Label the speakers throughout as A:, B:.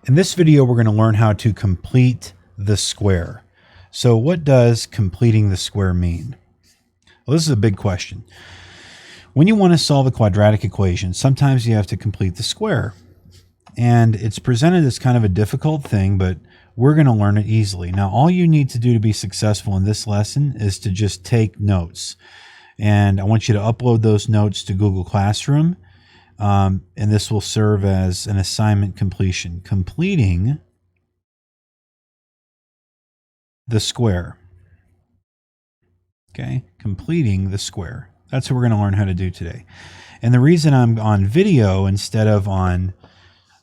A: In this video, we're going to learn how to complete the square. So what does completing the square mean? Well, this is a big question. When you want to solve a quadratic equation, sometimes you have to complete the square. And it's presented as kind of a difficult thing, but we're going to learn it easily. Now, all you need to do to be successful in this lesson is to just take notes. And I want you to upload those notes to Google Classroom. And this will serve as an assignment completion. Completing the square. Okay, completing the square. That's what we're going to learn how to do today. And the reason I'm on video instead of on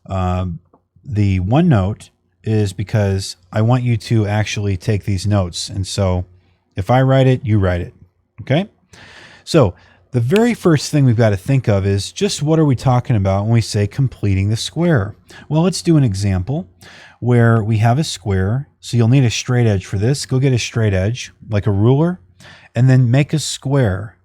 A: the OneNote is because I want you to actually take these notes. And so if I write it, you write it. Okay? So the very first thing we've got to think of is just what are we talking about when we say completing the square? Well, let's do an example where we have a square. So you'll need a straight edge for this. Go get a straight edge, like a ruler, and then make a square.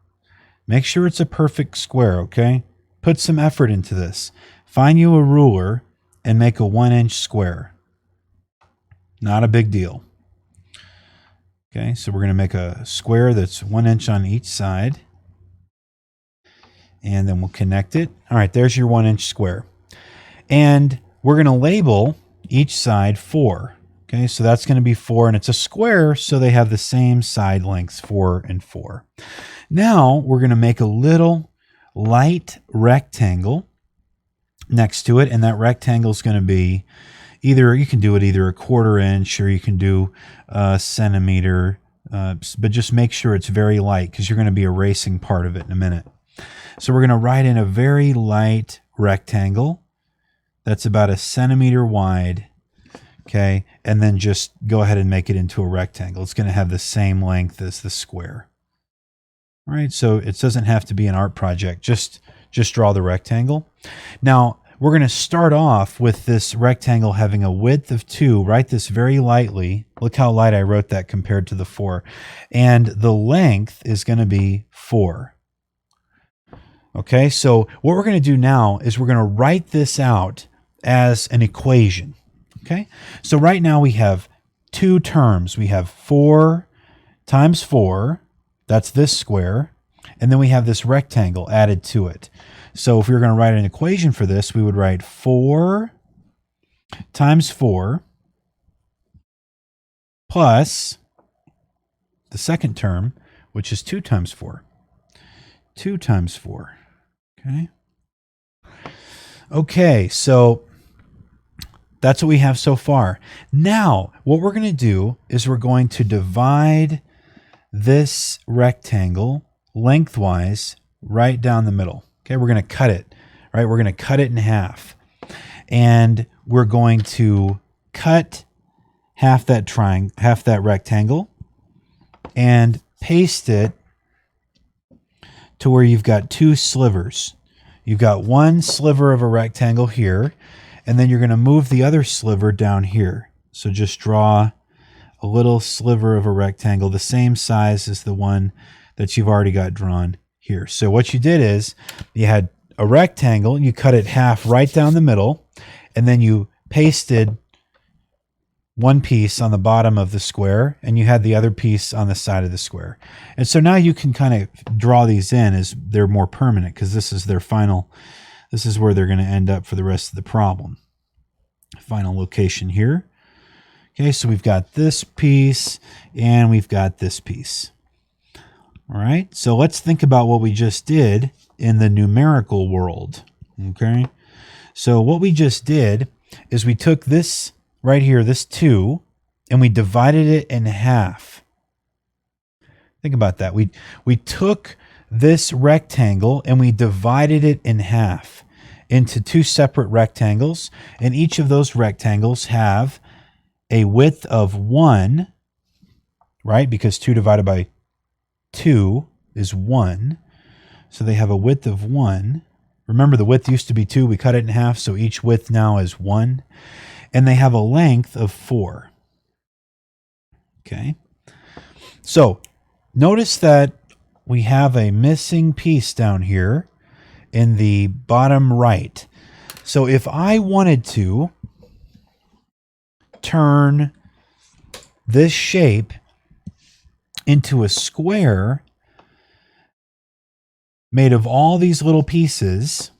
A: Make sure it's a perfect square, okay? Put some effort into this. Find you a ruler and make a 1-inch square. Not a big deal. Okay, so we're going to make a square that's 1 inch on each side. And then we'll connect it. All right, there's your 1-inch square. And we're going to label each side 4. Okay, so that's going to be 4, and it's a square, so they have the same side lengths, 4 and 4. Now we're going to make a little light rectangle next to it, and that rectangle is going to be either, you can do it either a 1/4 inch or you can do a centimeter, but just make sure it's very light because you're going to be erasing part of it in a minute. So we're going to write in a very light rectangle that's about 1 centimeter wide, okay, and then just go ahead and make it into a rectangle. It's going to have the same length as the square. All right, so it doesn't have to be an art project. Just draw the rectangle. Now, we're going to start off with this rectangle having a width of 2. Write this very lightly. Look how light I wrote that compared to the 4. And the length is going to be 4. Okay, so what we're going to do now is we're going to write this out as an equation. Okay, so right now we have 2 terms. We have 4 times 4. That's this square. And then we have this rectangle added to it. So if we were going to write an equation for this, we would write 4 times 4 plus the second term, which is 2 times 4. 2 times 4. Okay. Okay, so that's what we have so far. Now, what we're going to do is we're going to divide this rectangle lengthwise right down the middle. Okay, we're going to cut it, right? We're going to cut it in half. And we're going to cut half that rectangle and paste it to where you've got 2 slivers. You've got 1 sliver of a rectangle here, and then you're going to move the other sliver down here. So just draw a little sliver of a rectangle, the same size as the one that you've already got drawn here. So what you did is you had a rectangle, you cut it half right down the middle, and then you pasted one piece on the bottom of the square, and you had the other piece on the side of the square. And so now you can kind of draw these in as they're more permanent because this is their final, this is where they're going to end up for the rest of the problem. Final location here. Okay, so we've got this piece and we've got this piece. All right, so let's think about what we just did in the numerical world. Okay, so what we just did is we took this right here, this 2, and we divided it in half. Think about that. We took this rectangle and we divided it in half into 2 separate rectangles, and each of those rectangles have a width of 1, right? Because 2 divided by 2 is 1. So they have a width of 1. Remember, the width used to be 2. We cut it in half, so each width now is 1. And they have a length of 4. Okay. So notice that we have a missing piece down here in the bottom right. So if I wanted to turn this shape into a square made of all these little pieces,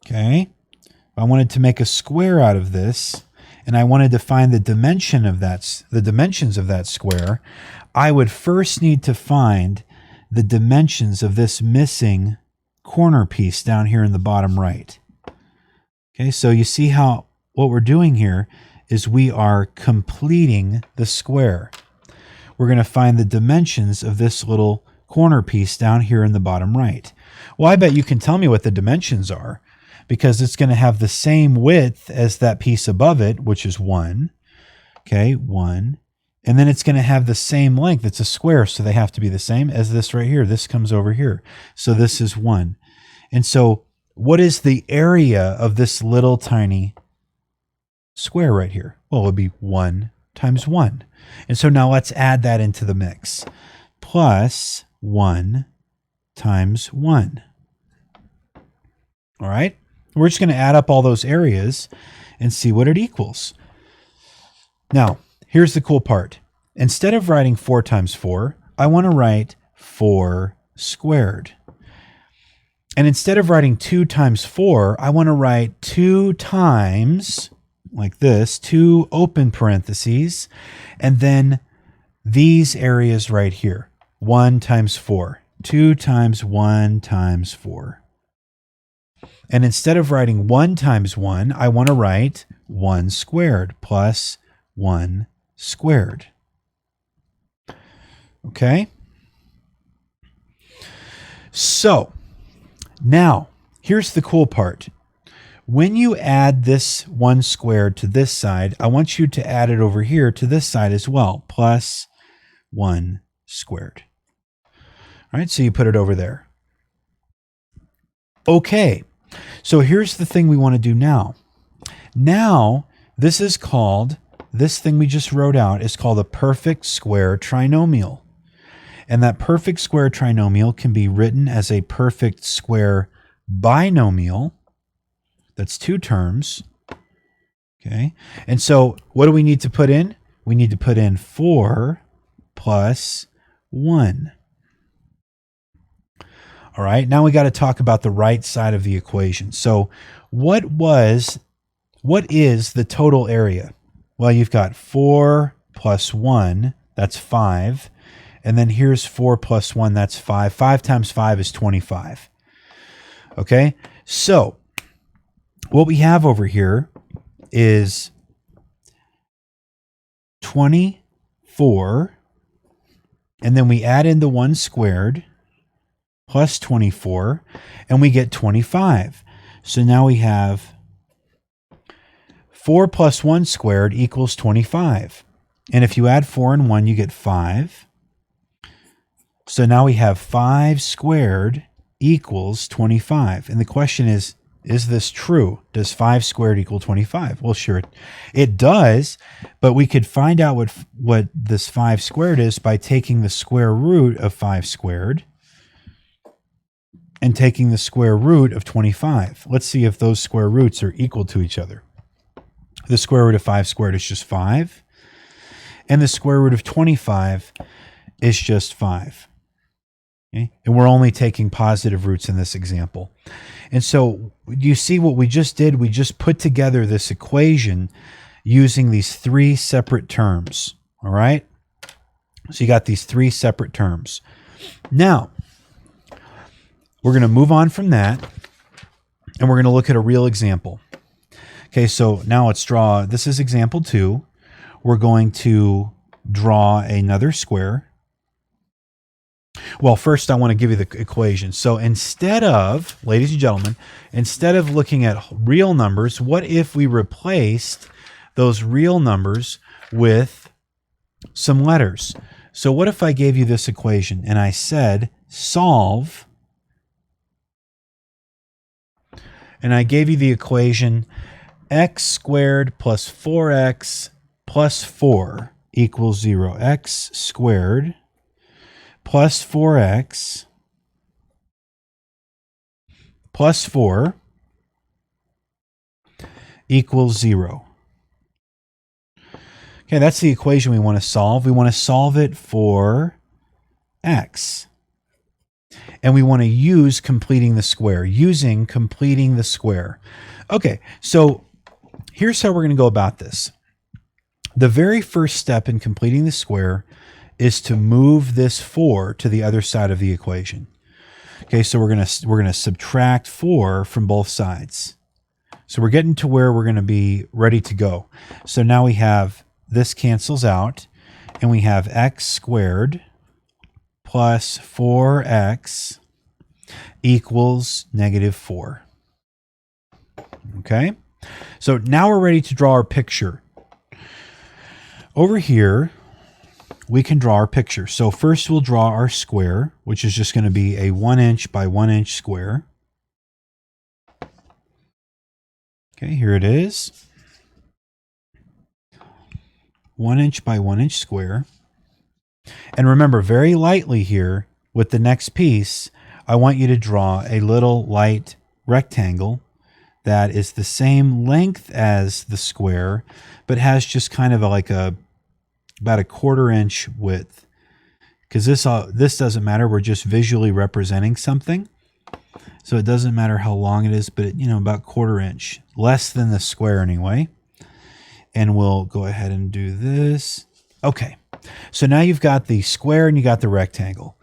A: okay, if I wanted to make a square out of this, and I wanted to find the dimensions of that square, I would first need to find the dimensions of this missing corner piece down here in the bottom right. Okay, so you see how what we're doing here is we are completing the square. We're going to find the dimensions of this little corner piece down here in the bottom right. Well, I bet you can tell me what the dimensions are, because it's going to have the same width as that piece above it, which is 1. Okay, 1. And then it's going to have the same length. It's a square, so they have to be the same as this right here. This comes over here. So this is 1. And so what is the area of this little tiny square right here? Well, it would be 1 times 1. And so now let's add that into the mix. Plus 1 times 1. All right? We're just going to add up all those areas and see what it equals. Now, here's the cool part. Instead of writing 4 times 4, I want to write 4 squared. And instead of writing 2 times 4, I want to write 2 times, like this, 2 open parentheses, and then these areas right here. 1 times 4. 2 times 1 times 4. And instead of writing 1 times 1, I want to write 1 squared plus 1 squared. Okay? So, now, here's the cool part. When you add this 1 squared to this side, I want you to add it over here to this side as well, plus 1 squared. All right, so you put it over there. Okay, so here's the thing we want to do now. Now, this thing we just wrote out is called a perfect square trinomial. And that perfect square trinomial can be written as a perfect square binomial. That's 2 terms. Okay. And so what do we need to put in? We need to put in 4 plus 1. All right. Now we got to talk about the right side of the equation. So what is the total area? Well, you've got 4 plus 1, that's 5. And then here's 4 plus 1, that's 5. 5 times 5 is 25. Okay, so what we have over here is 24, and then we add in the 1 squared plus 24, and we get 25. So now we have 4 plus 1 squared equals 25. And if you add 4 and 1, you get 5. So now we have 5 squared equals 25. And the question is this true? Does 5 squared equal 25? Well, sure, it does, but we could find out what this 5 squared is by taking the square root of 5 squared and taking the square root of 25. Let's see if those square roots are equal to each other. The square root of 5 squared is just 5, and the square root of 25 is just 5. Okay? And we're only taking positive roots in this example. And so you see what we just did? We just put together this equation using these 3 separate terms. All right? So you got these 3 separate terms. Now, we're going to move on from that, and we're going to look at a real example. Okay, so now let's draw, this is example 2. We're going to draw another square. Well, first I want to give you the equation. So instead of, ladies and gentlemen, instead of looking at real numbers, what if we replaced those real numbers with some letters? So what if I gave you this equation and I said solve, and I gave you the equation x squared plus 4x plus 4 equals 0. X squared plus 4x plus 4 equals 0. Okay, that's the equation we want to solve. We want to solve it for x. And we want to use completing the square, using completing the square. Okay, so here's how we're going to go about this. The very first step in completing the square is to move this 4 to the other side of the equation. Okay, so we're going to subtract 4 from both sides. So we're getting to where we're going to be ready to go. So now we have this cancels out, and we have x squared plus 4x equals -4. Okay, so now we're ready to draw our picture. Over here, we can draw our picture. So first we'll draw our square, which is just going to be a 1 inch by 1 inch square. Okay, here it is. 1 inch by 1 inch square. And remember, very lightly here, with the next piece, I want you to draw a little light rectangle that is the same length as the square, but has just kind of about a 1/4 inch width. Because this doesn't matter, we're just visually representing something. So it doesn't matter how long it is, but about 1/4 inch, less than the square anyway. And we'll go ahead and do this. Okay, so now you've got the square and you got the rectangle.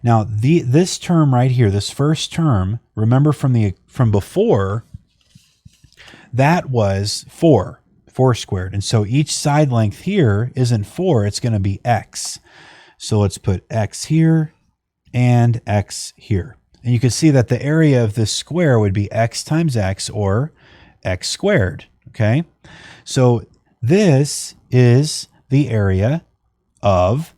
A: Now this term right here, this first term, remember from before, that was 4 squared. And so each side length here isn't 4, it's going to be x. So let's put x here and x here. And you can see that the area of this square would be x times x, or x squared. Okay, so this is the area of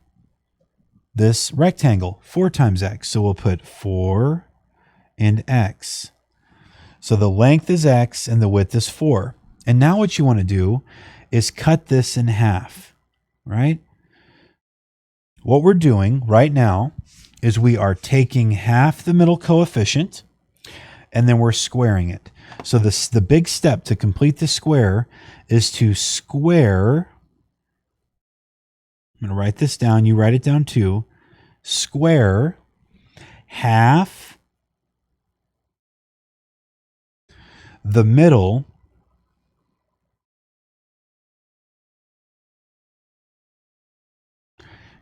A: this rectangle, 4 times x. So we'll put 4 and x. So the length is x and the width is 4. And now what you want to do is cut this in half, right? What we're doing right now is we are taking half the middle coefficient and then we're squaring it. So the big step to complete the square is to square. I'm going to write this down. You write it down too. Square half the middle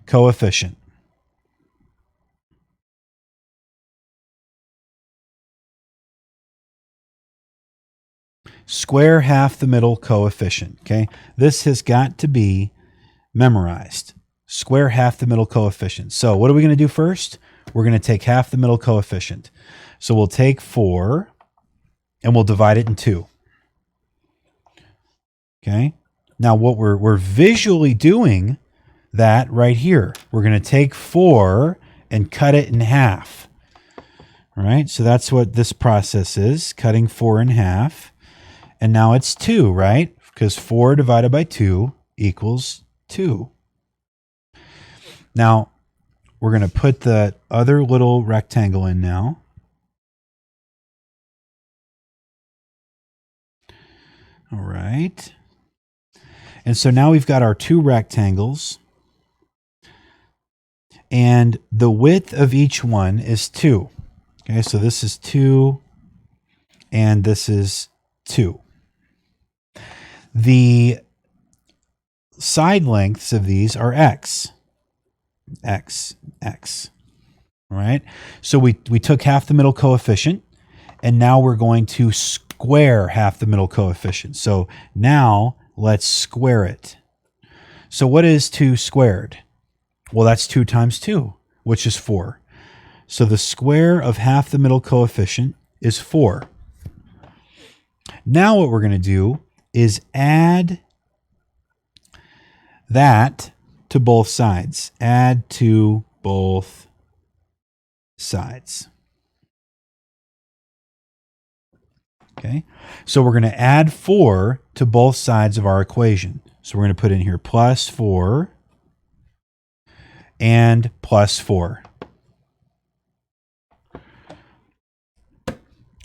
A: coefficient. Square half the middle coefficient. Okay, this has got to be memorized. Square half the middle coefficient. So what are we going to do first? We're going to take half the middle coefficient. So we'll take 4 and we'll divide it in 2. Okay, now what we're visually doing that right here. We're going to take 4 and cut it in half. All right, so that's what this process is, cutting 4 in half. And now it's 2, right? Because 4 divided by 2 equals 2. Now, we're going to put the other little rectangle in now. All right. And so now we've got our 2 rectangles. And the width of each one is 2. Okay, so this is 2, and this is 2. The side lengths of these are x. X. All right, so we took half the middle coefficient, and now we're going to square half the middle coefficient. So now let's square it. So what is 2 squared? Well, that's 2 times 2, which is 4. So the square of half the middle coefficient is 4. Now what we're going to do is add that to both sides. Add to both sides. Okay, so we're going to add 4 to both sides of our equation. So we're going to put in here plus 4 and plus 4.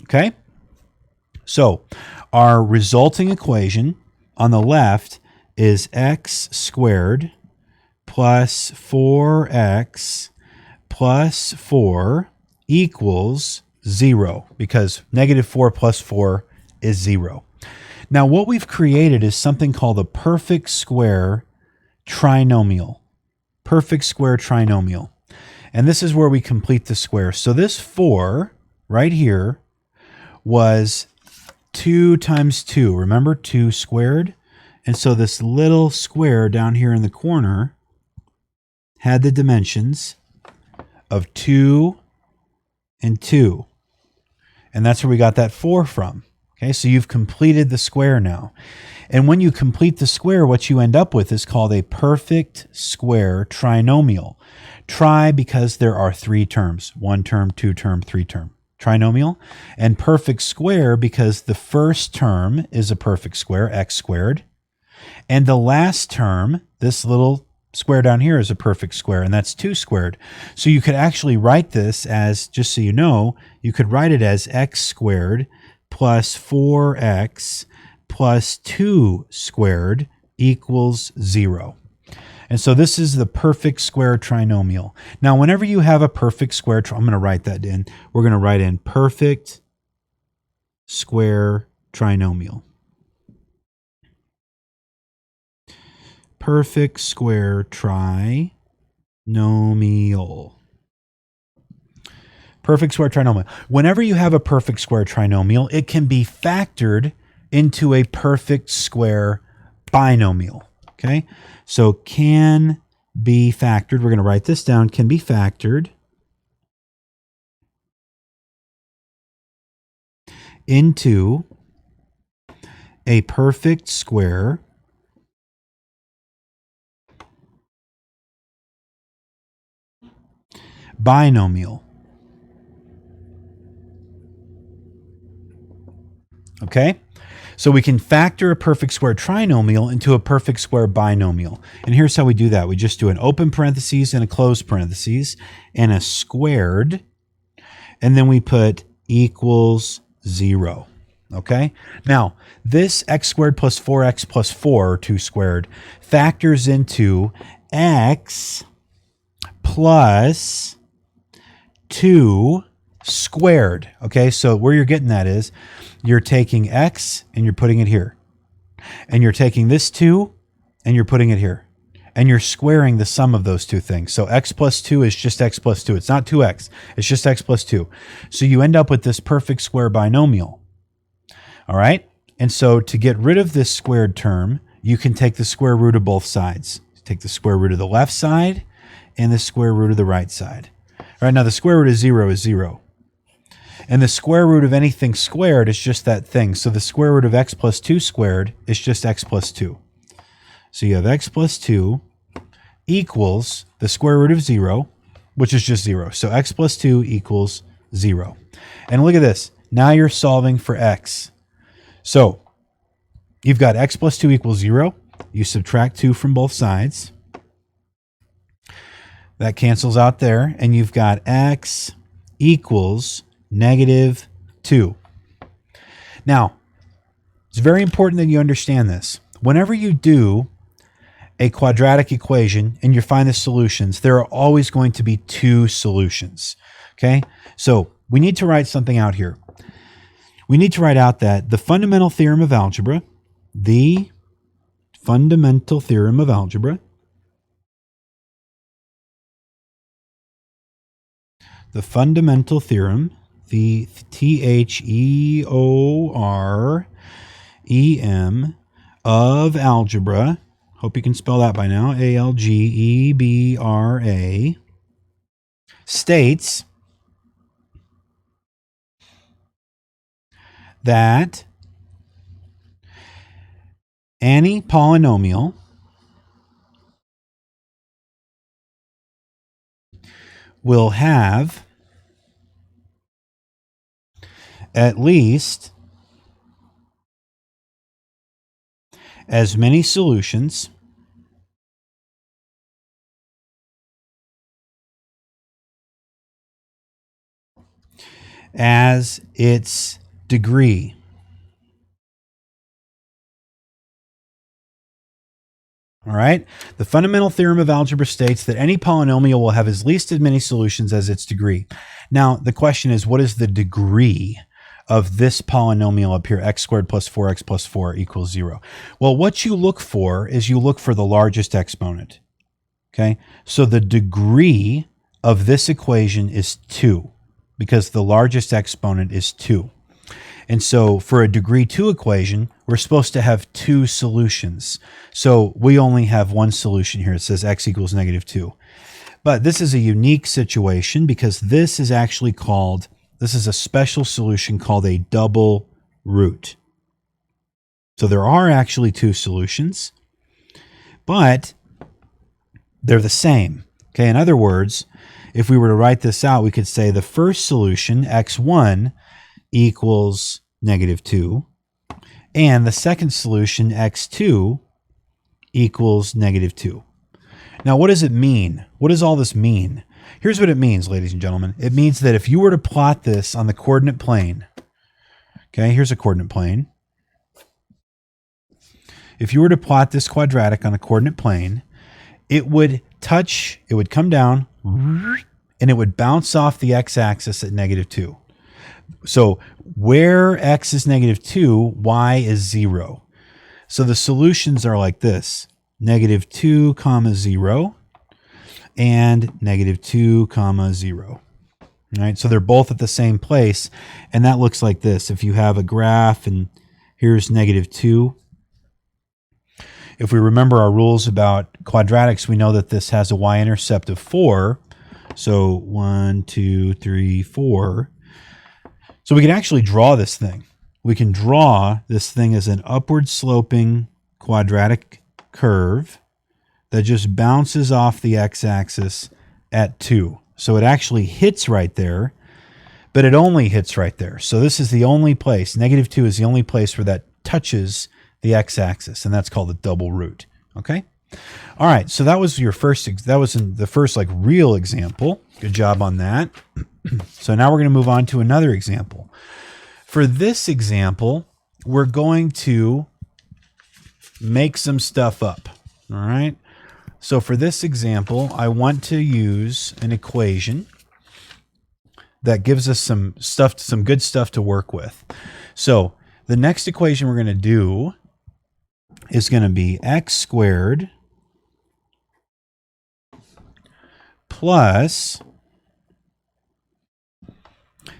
A: Okay, so our resulting equation on the left is x squared plus 4x plus 4 equals 0, because negative 4 plus 4 is 0. Now what we've created is something called a perfect square trinomial. Perfect square trinomial. And this is where we complete the square. So this 4 right here was 2 times 2. Remember, 2 squared? And so this little square down here in the corner had the dimensions of 2 and 2. And that's where we got that 4 from. Okay, so you've completed the square now. And when you complete the square, what you end up with is called a perfect square trinomial. Tri because there are 3 terms. 1 term, 2 term, 3 term. Trinomial. And perfect square because the first term is a perfect square, x squared. And the last term, this little square down here, is a perfect square, and that's 2 squared. So you could actually write this as, just so you know, you could write it as x squared plus 4x plus 2 squared equals 0. And so this is the perfect square trinomial. Now, whenever you have a perfect square, I'm going to write that in. We're going to write in perfect square trinomial. Perfect square trinomial. Perfect square trinomial. Whenever you have a perfect square trinomial, it can be factored into a perfect square binomial. Okay, so can be factored. We're going to write this down. Can be factored into a perfect square binomial. Okay, so we can factor a perfect square trinomial into a perfect square binomial. And here's how we do that. We just do an open parentheses and a closed parentheses and a squared, and then we put equals 0. Okay, now this x squared plus 4x plus 4, or 2 squared, factors into x plus 2 squared. Okay, so where you're getting that is you're taking x and you're putting it here, and you're taking this 2 and you're putting it here, and you're squaring the sum of those two things. So x plus 2 is just x plus 2. It's not 2x. It's just x plus 2. So you end up with this perfect square binomial. All right? And so to get rid of this squared term, you can take the square root of both sides. Take the square root of the left side and the square root of the right side. All right, now the square root of 0 is 0. And the square root of anything squared is just that thing. So the square root of x plus 2 squared is just x plus 2. So you have x plus 2 equals the square root of 0, which is just 0. So x plus 2 equals 0. And look at this. Now you're solving for x. So you've got x plus 2 equals 0. You subtract 2 from both sides. That cancels out there. And you've got x equals negative 2. Now, it's very important that you understand this. Whenever you do a quadratic equation and you find the solutions, there are always going to be 2 solutions. Okay? So we need to write something out here. We need to write out that the fundamental theorem of algebra, the fundamental theorem of algebra, the fundamental theorem, the Theorem of algebra, hope you can spell that by now, Algebra, states that any polynomial will have at least as many solutions as its degree. All right. The fundamental theorem of algebra states that any polynomial will have as least as many solutions as its degree. Now, the question is, what is the degree of this polynomial up here, x squared plus 4x plus 4 equals 0? Well, what you look for is you look for the largest exponent. Okay. So the degree of this equation is 2 because the largest exponent is 2. And so for a degree 2 equation, we're supposed to have 2 solutions. So we only have one solution here. It says x equals -2. But this is a unique situation because this is actually called, this is a special solution called a double root. So there are actually 2 solutions, but they're the same. Okay, in other words, if we were to write this out, we could say the first solution, x1, equals -2, and the second solution, x2, equals -2. Now, what does it mean? What does all this mean? Here's what it means, ladies and gentlemen. It means that if you were to plot this on the coordinate plane, okay, here's a coordinate plane. If you were to plot this quadratic on a coordinate plane, it would come down, and it would bounce off the x-axis at -2. So where x is -2, y is 0. So the solutions are like this: -2, 0, and -2, 0. All right, so they're both at the same place, and that looks like this. If you have a graph and here's -2, if we remember our rules about quadratics, we know that this has a y-intercept of 4. So 1, 2, 3, 4. So we can actually draw this thing. We can draw this thing as an upward sloping quadratic curve that just bounces off the x-axis at 2. So it actually hits right there, but it only hits right there. So this is the only place. -2 is the only place where that touches the x-axis, and that's called a double root. Okay? All right, so that was your first, that was in the first like real example. Good job on that. So now we're going to move on to another example. For this example, we're going to make some stuff up. All right. So for this example, I want to use an equation that gives us some stuff, some good stuff to work with. So the next equation we're going to do is going to be x squared plus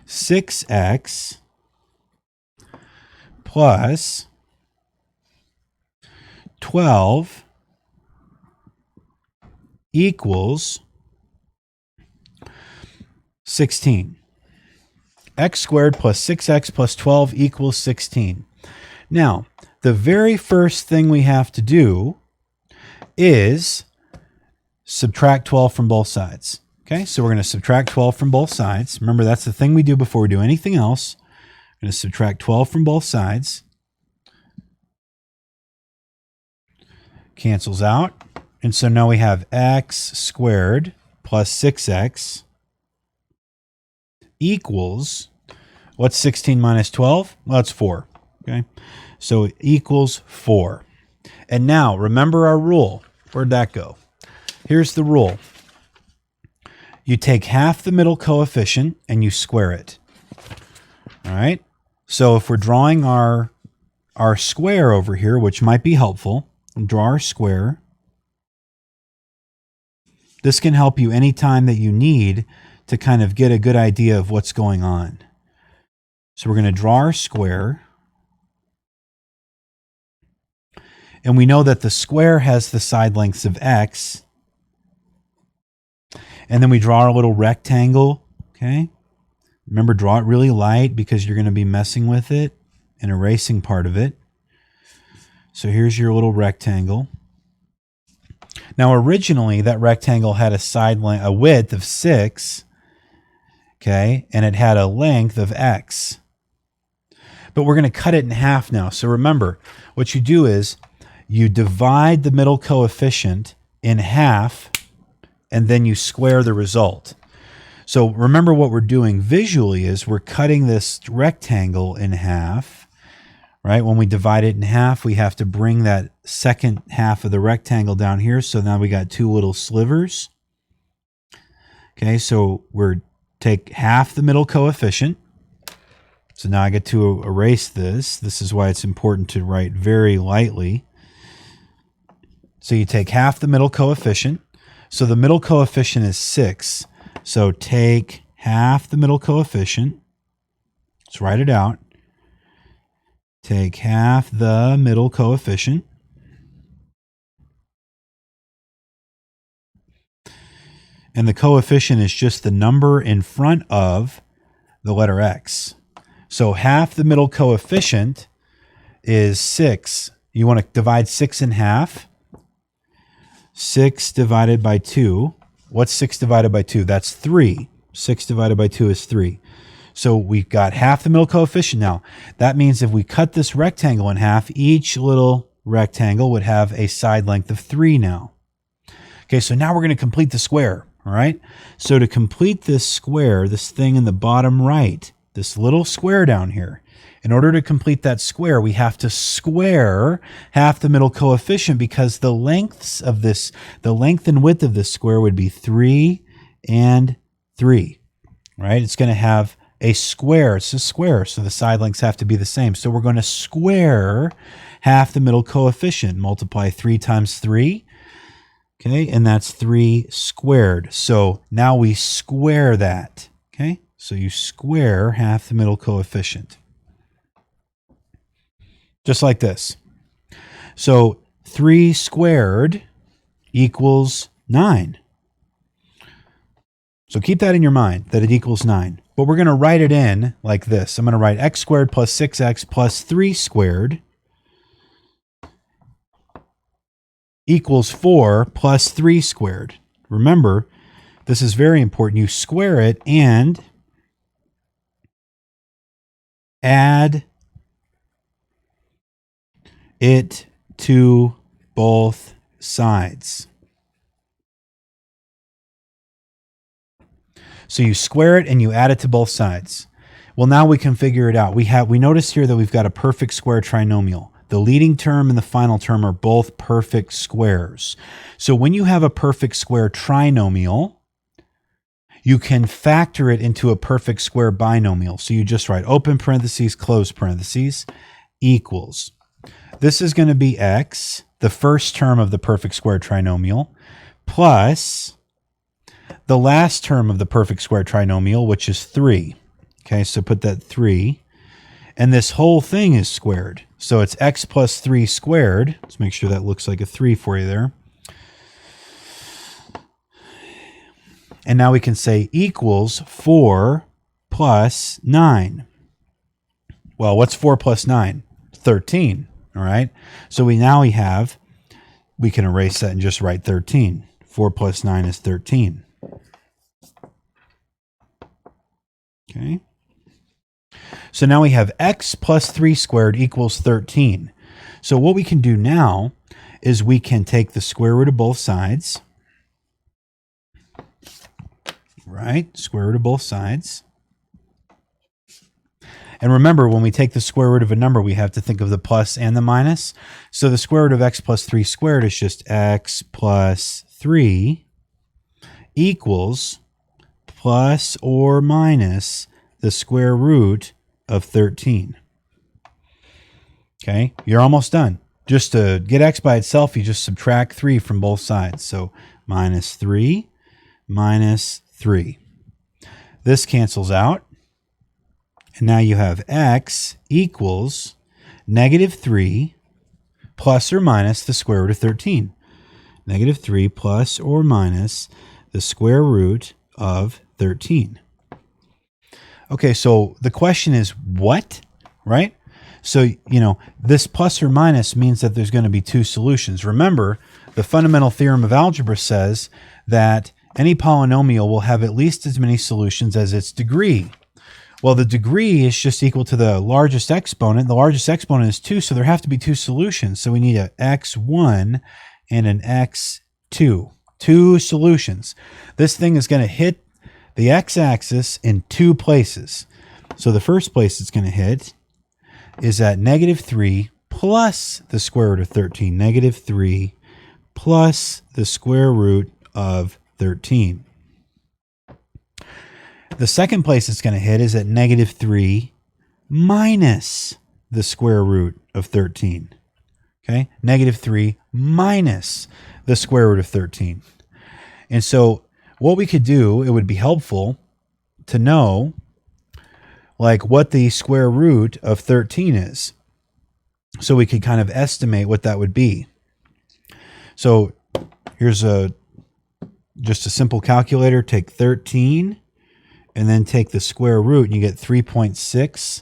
A: 6x plus 12 equals 16. X squared plus 6x plus 12 equals 16. Now, the very first thing we have to do is subtract 12 from both sides. Okay, so we're going to subtract 12 from both sides. Remember, that's the thing we do before we do anything else. We're going to subtract 12 from both sides. Cancels out. And so now we have x squared plus 6x equals, what's 16 minus 12? Well, it's 4. Okay, so it equals 4. And now, remember our rule. Where'd that go? Here's the rule. You take half the middle coefficient and you square it. All right. So if we're drawing our square over here, which might be helpful, draw our square. This can help you anytime that you need to kind of get a good idea of what's going on. So we're going to draw our square. And we know that the square has the side lengths of x. And then we draw our little rectangle, okay? Remember, draw it really light because you're going to be messing with it and erasing part of it. So here's your little rectangle. Now, originally, that rectangle had a width of 6, okay? And it had a length of x. But we're going to cut it in half now. So remember, what you do is you divide the middle coefficient in half, and then you square the result. So remember what we're doing visually is we're cutting this rectangle in half, right? When we divide it in half, we have to bring that second half of the rectangle down here. So now we got two little slivers. Okay, so we're take half the middle coefficient. So now I get to erase this. This is why it's important to write very lightly. So you take half the middle coefficient. So the middle coefficient is 6. So take half the middle coefficient. Let's write it out. Take half the middle coefficient. And the coefficient is just the number in front of the letter x. So half the middle coefficient is 6. You want to divide 6 in half. 6 divided by 2. What's 6 divided by 2? That's 3. 6 divided by 2 is 3. So we've got half the middle coefficient now. That means if we cut this rectangle in half, each little rectangle would have a side length of 3 now. Okay, so now we're going to complete the square, all right? So to complete this square, this thing in the bottom right, this little square down here, in order to complete that square, we have to square half the middle coefficient because the lengths of this, the length and width of this square would be 3 and 3, right? It's going to have a square. It's a square, so the side lengths have to be the same. So we're going to square half the middle coefficient. Multiply 3 times 3. Okay, and that's 3 squared. So now we square that. Okay, so you square half the middle coefficient. Just like this. So 3 squared equals 9. So keep that in your mind, that it equals 9. But we're going to write it in like this. I'm going to write x squared plus 6x plus 3 squared equals 4 plus 3 squared. Remember, this is very important. You square it and add it to both sides. So you square it and you add it to both sides. Well, now we can figure it out. We notice here that we've got a perfect square trinomial. The leading term and the final term are both perfect squares. So when you have a perfect square trinomial, you can factor it into a perfect square binomial. So you just write open parentheses, close parentheses, equals. This is going to be x, the first term of the perfect square trinomial, plus the last term of the perfect square trinomial, which is 3. Okay, so put that 3. And this whole thing is squared. So it's x plus 3 squared. Let's make sure that looks like a 3 for you there. And now we can say equals 4 plus 9. Well, what's 4 plus 9? 13. All right. So we can erase that and just write 13. 4 plus 9 is 13. Okay. So now we have x plus 3 squared equals 13. So what we can do now is we can take the square root of both sides. Right? Square root of both sides. And remember, when we take the square root of a number, we have to think of the plus and the minus. So the square root of x plus 3 squared is just x plus 3 equals plus or minus the square root of 13. Okay, you're almost done. Just to get x by itself, you just subtract 3 from both sides. So minus 3 minus 3. This cancels out. And now you have x equals negative 3 plus or minus the square root of 13. Negative 3 plus or minus the square root of 13. Okay, so the question is what, right? So, this plus or minus means that there's going to be two solutions. Remember, the fundamental theorem of algebra says that any polynomial will have at least as many solutions as its degree. Well, the degree is just equal to the largest exponent. The largest exponent is 2, so there have to be two solutions. So we need an x1 and an x2. Two solutions. This thing is going to hit the x-axis in two places. So the first place it's going to hit is that negative 3 plus the square root of 13. Negative 3 plus the square root of 13. The second place it's going to hit is at negative 3 minus the square root of 13. Okay, negative 3 minus the square root of 13. And so what we could do, it would be helpful to know like what the square root of 13 is. So we could kind of estimate what that would be. So here's just a simple calculator. Take 13 and then take the square root and you get 3.6.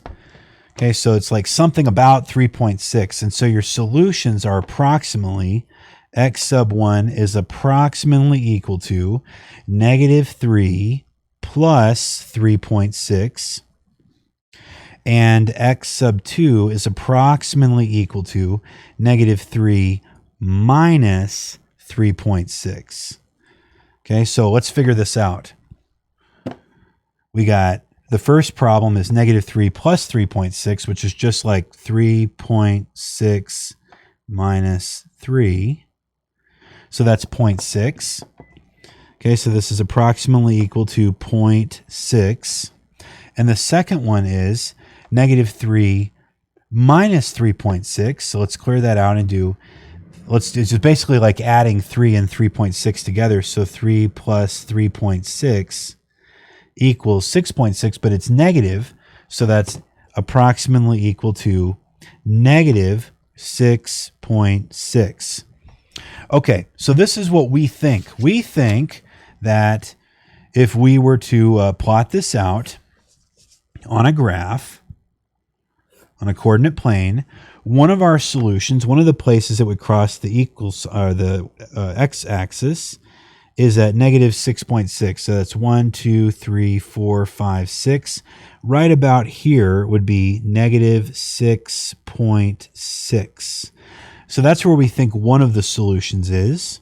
A: Okay, so it's like something about 3.6. And so your solutions are approximately, x sub 1 is approximately equal to negative 3 plus 3.6. And x sub 2 is approximately equal to negative 3 minus 3.6. Okay, so let's figure this out. We got the first problem is negative 3 plus 3.6, which is just like 3.6 minus 3. So that's 0.6. Okay, so this is approximately equal to 0.6. And the second one is negative 3 minus 3.6. So let's clear that out and do, it's just basically like adding 3 and 3.6 together. So 3 plus 3.6 equals 6.6, but it's negative. So that's approximately equal to negative 6.6. Okay, so this is what we think. We think that if we were to plot this out on a graph, on a coordinate plane, one of our solutions, one of the places that would cross the x-axis is at negative 6.6. So that's 1, 2, 3, 4, 5, 6. Right about here would be negative 6.6. So that's where we think one of the solutions is.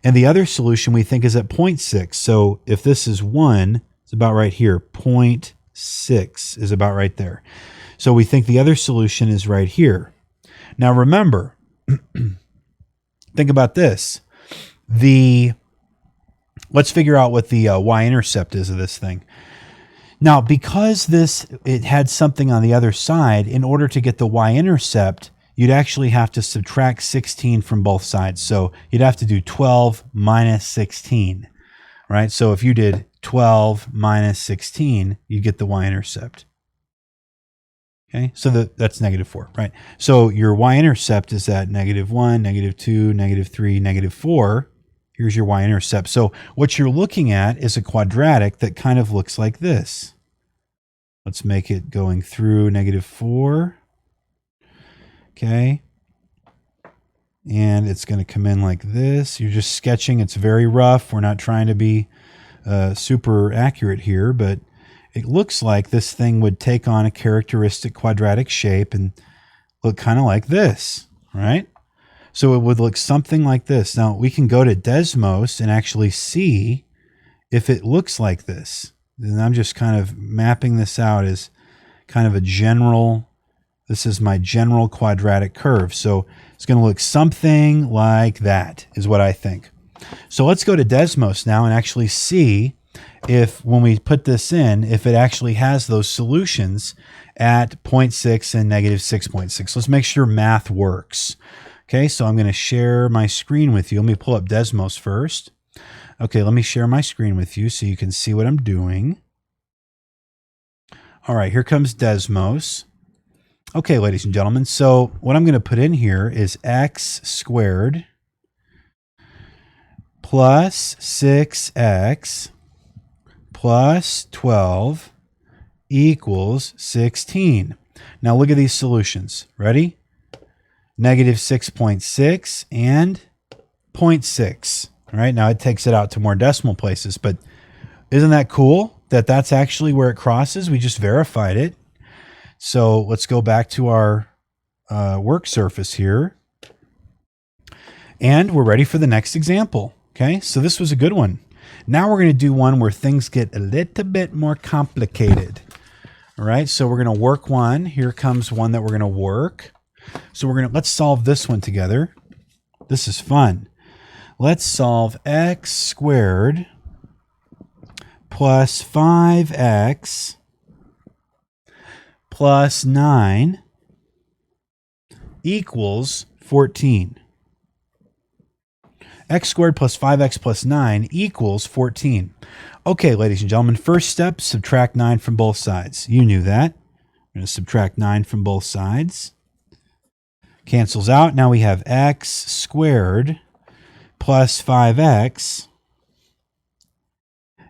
A: And the other solution we think is at 0.6. So if this is 1, it's about right here. 0.6 is about right there. So we think the other solution is right here. Now remember, think about this. Let's figure out what the y-intercept is of this thing. Now, because it had something on the other side, in order to get the y-intercept, you'd actually have to subtract 16 from both sides. So you'd have to do 12 minus 16, right? So if you did 12 minus 16, you get the y-intercept. Okay, so that's negative 4, right? So your y-intercept is at negative 1, negative 2, negative 3, negative 4. Here's your y-intercept. So what you're looking at is a quadratic that kind of looks like this. Let's make it going through negative 4. Okay. And it's going to come in like this. You're just sketching. It's very rough. We're not trying to be super accurate here, but it looks like this thing would take on a characteristic quadratic shape and look kind of like this, right? So it would look something like this. Now we can go to Desmos and actually see if it looks like this. And I'm just kind of mapping this out as kind of a general, this is my general quadratic curve. So it's going to look something like that is what I think. So let's go to Desmos now and actually see if when we put this in, if it actually has those solutions at 0.6 and negative 6.6. Let's make sure math works. Okay, so I'm going to share my screen with you. Let me pull up Desmos first. Okay, let me share my screen with you so you can see what I'm doing. All right, here comes Desmos. Okay, ladies and gentlemen, so what I'm going to put in here is x squared plus 6x plus 12 equals 16. Now look at these solutions. Ready? Negative 6.6 and 0.6. All right, now it takes it out to more decimal places, but isn't that cool that that's actually where it crosses? We just verified it. So let's go back to our work surface here. And we're ready for the next example. Okay, so this was a good one. Now we're going to do one where things get a little bit more complicated. All right, so we're going to work one. Here comes one that we're going to work. So let's solve this one together. This is fun. Let's solve x squared plus 5x plus 9 equals 14. X squared plus 5x plus 9 equals 14. Okay, ladies and gentlemen, first step, subtract 9 from both sides. You knew that. I'm going to subtract 9 from both sides. Cancels out. Now we have x squared plus 5x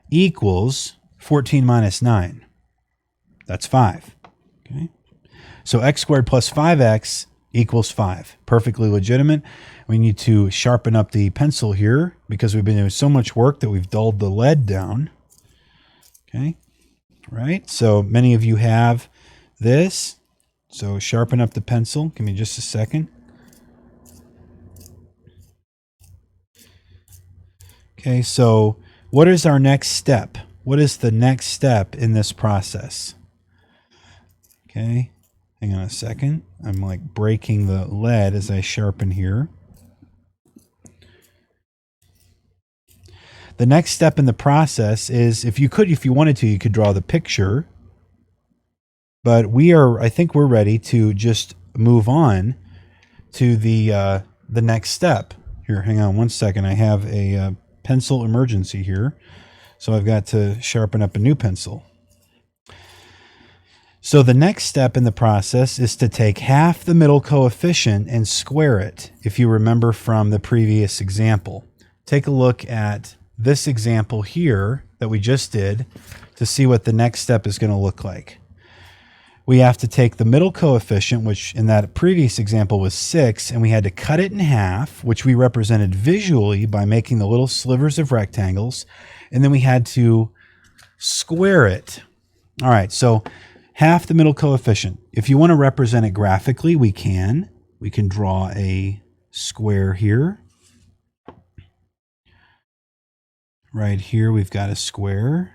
A: equals 14 minus 9. That's 5. Okay. So x squared plus 5x equals 5. Perfectly legitimate. We need to sharpen up the pencil here because we've been doing so much work that we've dulled the lead down. Okay. Right. So many of you have this. So sharpen up the pencil. Give me just a second. Okay. So what is our next step? What is the next step in this process? Okay. Hang on a second. I'm like breaking the lead as I sharpen here. The next step in the process is, if you wanted to, you could draw the picture. But I think we're ready to just move on to the next step. Here, hang on one second. I have a pencil emergency here. So I've got to sharpen up a new pencil. So the next step in the process is to take half the middle coefficient and square it, if you remember from the previous example. Take a look at this example here that we just did to see what the next step is going to look like. We have to take the middle coefficient, which in that previous example was 6, and we had to cut it in half, which we represented visually by making the little slivers of rectangles, and then we had to square it. All right, so half the middle coefficient. If you want to represent it graphically, we can. We can draw a square here. Right here, we've got a square.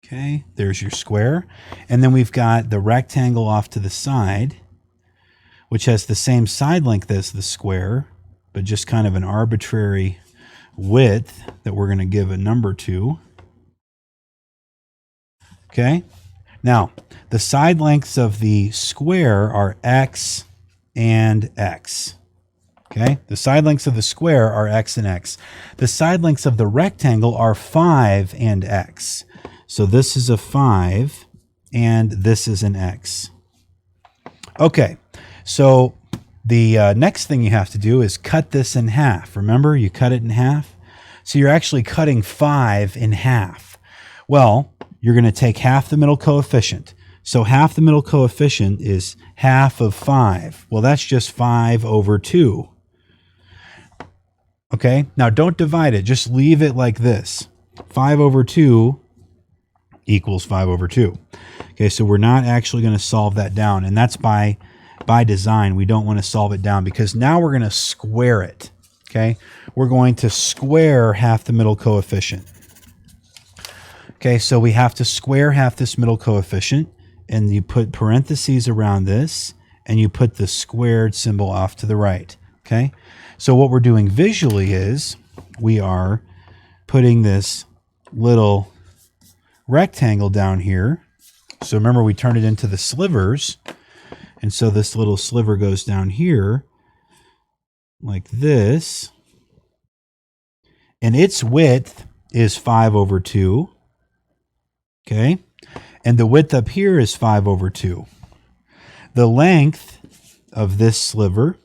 A: Okay, there's your square. And then we've got the rectangle off to the side, which has the same side length as the square, but just kind of an arbitrary width that we're going to give a number to. Okay, now the side lengths of the square are x and x. Okay, the side lengths of the square are x and x. The side lengths of the rectangle are 5 and x. So this is a 5 and this is an x. Okay, so the next thing you have to do is cut this in half. Remember, you cut it in half? So you're actually cutting 5 in half. Well, you're going to take half the middle coefficient. So half the middle coefficient is half of 5. Well, that's just 5 over 2. Okay, now don't divide it. Just leave it like this. 5 over 2 equals 5 over 2. Okay, so we're not actually going to solve that down. And that's by design. We don't want to solve it down because now we're going to square it. Okay, we're going to square half the middle coefficient. Okay, so we have to square half this middle coefficient. And you put parentheses around this. And you put the squared symbol off to the right. Okay, so what we're doing visually is we are putting this little rectangle down here. So remember, we turned it into the slivers. And so this little sliver goes down here like this. And its width is 5 over 2. Okay, and the width up here is 5 over 2. The length of this sliver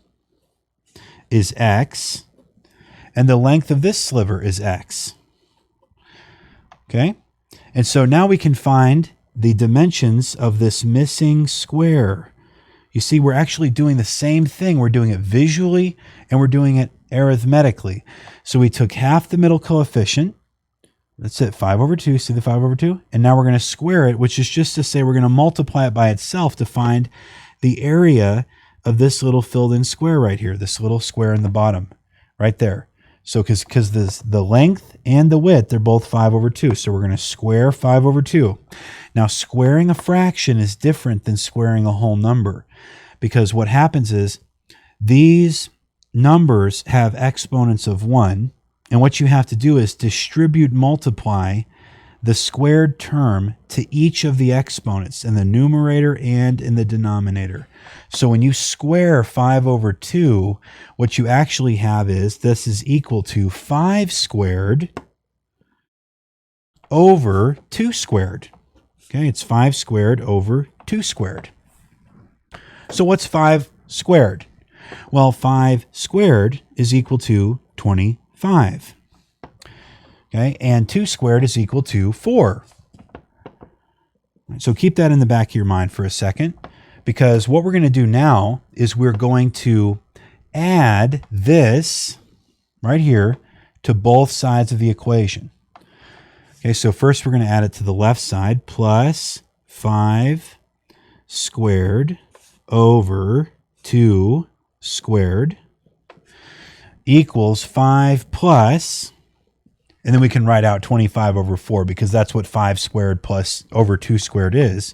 A: is x, and the length of this sliver is x. Okay, and so now we can find the dimensions of this missing square. You see, we're actually doing the same thing. We're doing it visually, and we're doing it arithmetically. So we took half the middle coefficient. That's it, 5 over 2. See the 5 over 2? And now we're going to square it, which is just to say we're going to multiply it by itself to find the area of this little filled in square right here, this little square in the bottom, right there. So because the length and the width, they're both 5 over 2. So we're going to square 5 over 2. Now, squaring a fraction is different than squaring a whole number, because what happens is these numbers have exponents of 1, and what you have to do is multiply the squared term to each of the exponents in the numerator and in the denominator. So when you square 5 over 2, what you actually have is this is equal to 5 squared over 2 squared. Okay, it's 5 squared over 2 squared. So what's 5 squared? Well, 5 squared is equal to 25. Okay, and 2 squared is equal to 4. So keep that in the back of your mind for a second, because what we're going to do now is we're going to add this right here to both sides of the equation. Okay, so first we're going to add it to the left side, plus 5 squared over 2 squared equals 5 plus, and then we can write out 25 over 4, because that's what 5 squared plus over 2 squared is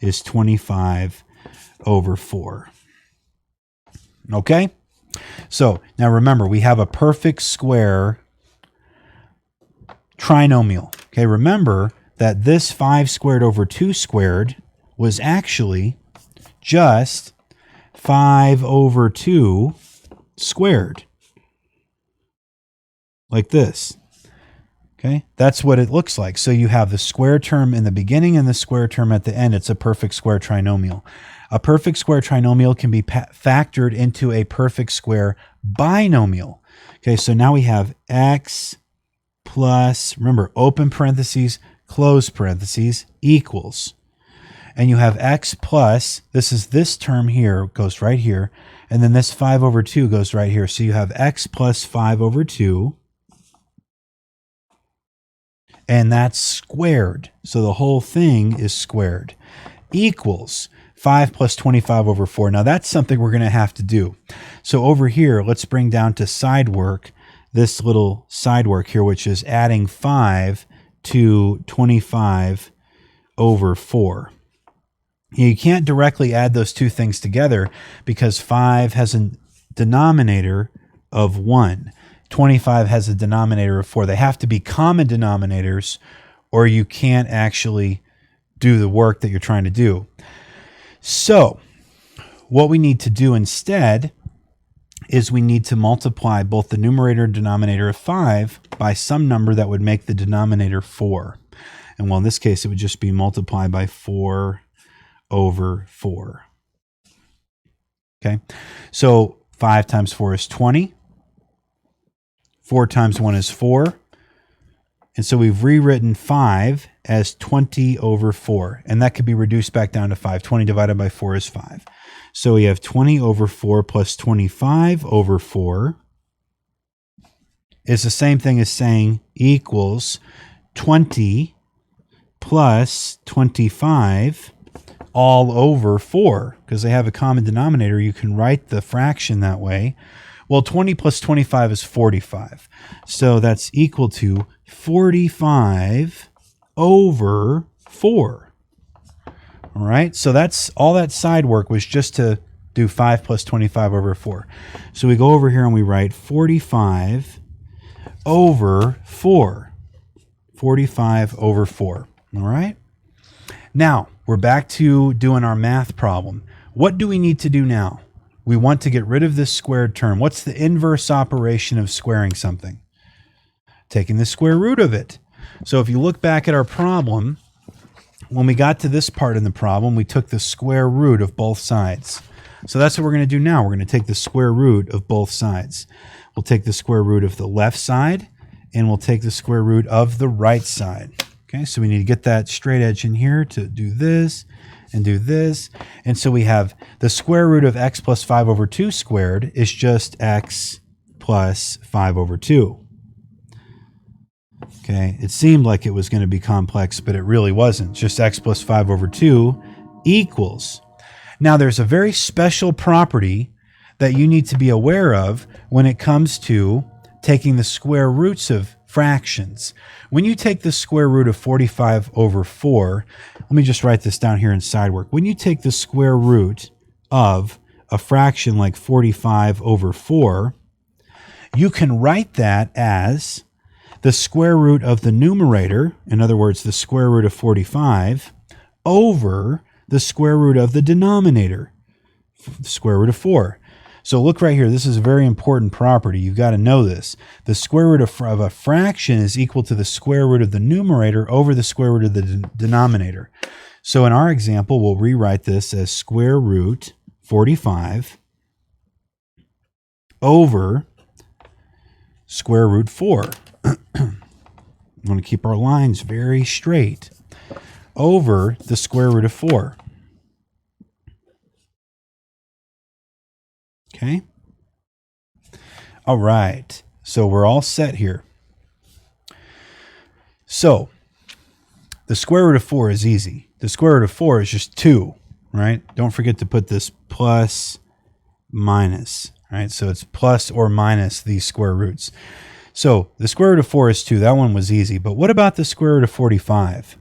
A: 25 over 4. Okay? So now remember, we have a perfect square trinomial. Okay, remember that this 5 squared over 2 squared was actually just 5 over 2 squared. Like this. Okay, that's what it looks like. So you have the square term in the beginning and the square term at the end. It's a perfect square trinomial. A perfect square trinomial can be factored into a perfect square binomial. Okay, so now we have x plus, remember, open parentheses, close parentheses, equals. And you have x plus, this is this term here, goes right here, and then this 5 over 2 goes right here. So you have x plus 5 over 2, and that's squared. So the whole thing is squared, equals 5 plus 25 over 4. Now that's something we're going to have to do. So over here, let's bring down to side work, this little side work here, which is adding 5 to 25 over 4. You can't directly add those two things together because 5 has a denominator of 1. 25 has a denominator of 4. They have to be common denominators, or you can't actually do the work that you're trying to do. So what we need to do instead is we need to multiply both the numerator and denominator of 5 by some number that would make the denominator 4. And well, in this case, it would just be multiplied by 4 over 4. Okay, so 5 times 4 is 20. 4 times 1 is 4. And so we've rewritten 5 as 20 over 4. And that could be reduced back down to 5. 20 divided by 4 is 5. So we have 20 over 4 plus 25 over 4 is the same thing as saying equals 20 plus 25 all over 4. Because they have a common denominator, you can write the fraction that way. Well, 20 plus 25 is 45. So that's equal to 45 over 4. All right, so that's all that side work was just to do 5 plus 25 over 4. So we go over here and we write 45 over 4. 45 over 4. All right. Now, we're back to doing our math problem. What do we need to do now? We want to get rid of this squared term. What's the inverse operation of squaring something? Taking the square root of it. So if you look back at our problem, when we got to this part in the problem, we took the square root of both sides. So that's what we're going to do now. We're going to take the square root of both sides. We'll take the square root of the left side, and we'll take the square root of the right side. Okay, so we need to get that straight edge in here to do this and do this. And so we have the square root of x plus 5 over 2 squared is just x plus 5 over 2. Okay, it seemed like it was going to be complex, but it really wasn't. Just x plus 5 over 2 equals. Now there's a very special property that you need to be aware of when it comes to taking the square roots of fractions. When you take the square root of 45 over 4, let me just write this down here in side work. When you take the square root of a fraction like 45 over 4, you can write that as the square root of the numerator, in other words, the square root of 45, over the square root of the denominator, the square root of 4. So look right here. This is a very important property. You've got to know this. The square root of a fraction is equal to the square root of the numerator over the square root of the denominator. So in our example, we'll rewrite this as square root 45 over square root 4. We want to keep our lines very straight. Over the square root of 4. Okay. All right. So we're all set here. So the square root of 4 is easy. The square root of 4 is just 2, right? Don't forget to put this plus, minus, right? So it's plus or minus these square roots. So the square root of 4 is 2. That one was easy. But what about the square root of 45?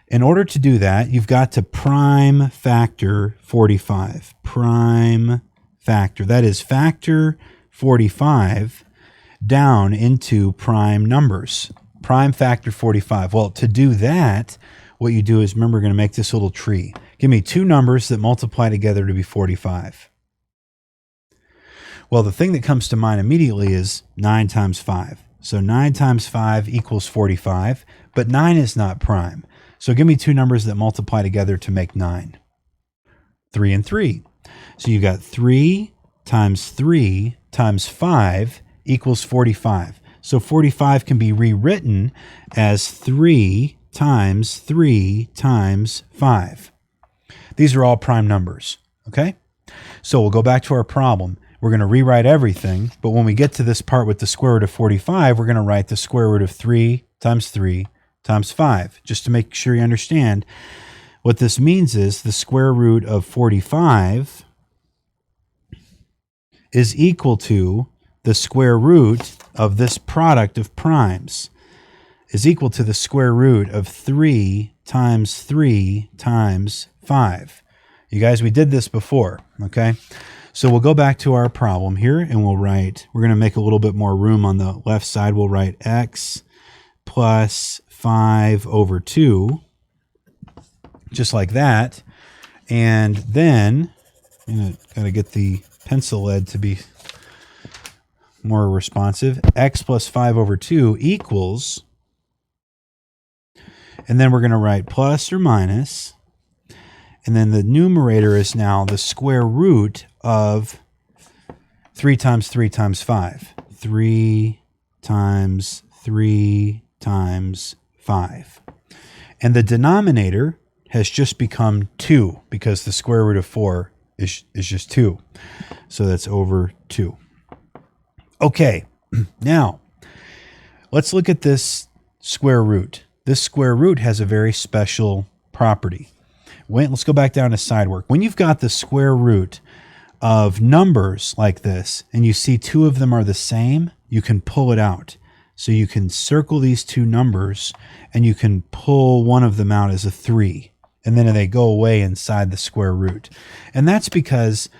A: In order to do that, you've got to prime factor 45. Prime factor. That is, factor 45 down into prime numbers. Prime factor 45. Well, to do that, what you do is, remember, we're going to make this little tree. Give me two numbers that multiply together to be 45. Well, the thing that comes to mind immediately is 9 times 5. So 9 times 5 equals 45, but 9 is not prime. So give me two numbers that multiply together to make 9. 3 and 3. So you got 3 times 3 times 5 equals 45. So 45 can be rewritten as 3 times 3 times 5. These are all prime numbers, okay? So we'll go back to our problem. We're going to rewrite everything, but when we get to this part with the square root of 45, we're going to write the square root of 3 times 3 times 5, just to make sure you understand. What this means is the square root of 45 is equal to the square root of this product of primes, is equal to the square root of 3 times 3 times 5. You guys, we did this before, okay? So we'll go back to our problem here, and we're going to make a little bit more room on the left side. We'll write x plus 5 over 2, just like that. And then, I'm going to get the pencil lead to be more responsive. X plus 5 over 2 equals, and then we're going to write plus or minus, and then the numerator is now the square root of 3 times 3 times 5. 3 times 3 times 5. And the denominator has just become 2 because the square root of 4 is just 2. So that's over 2. Okay, now let's look at this square root. This square root has a very special property. Let's go back down to side work. When you've got the square root of numbers like this, and you see two of them are the same, you can pull it out. So you can circle these two numbers, and you can pull one of them out as a 3, and then they go away inside the square root. And that's because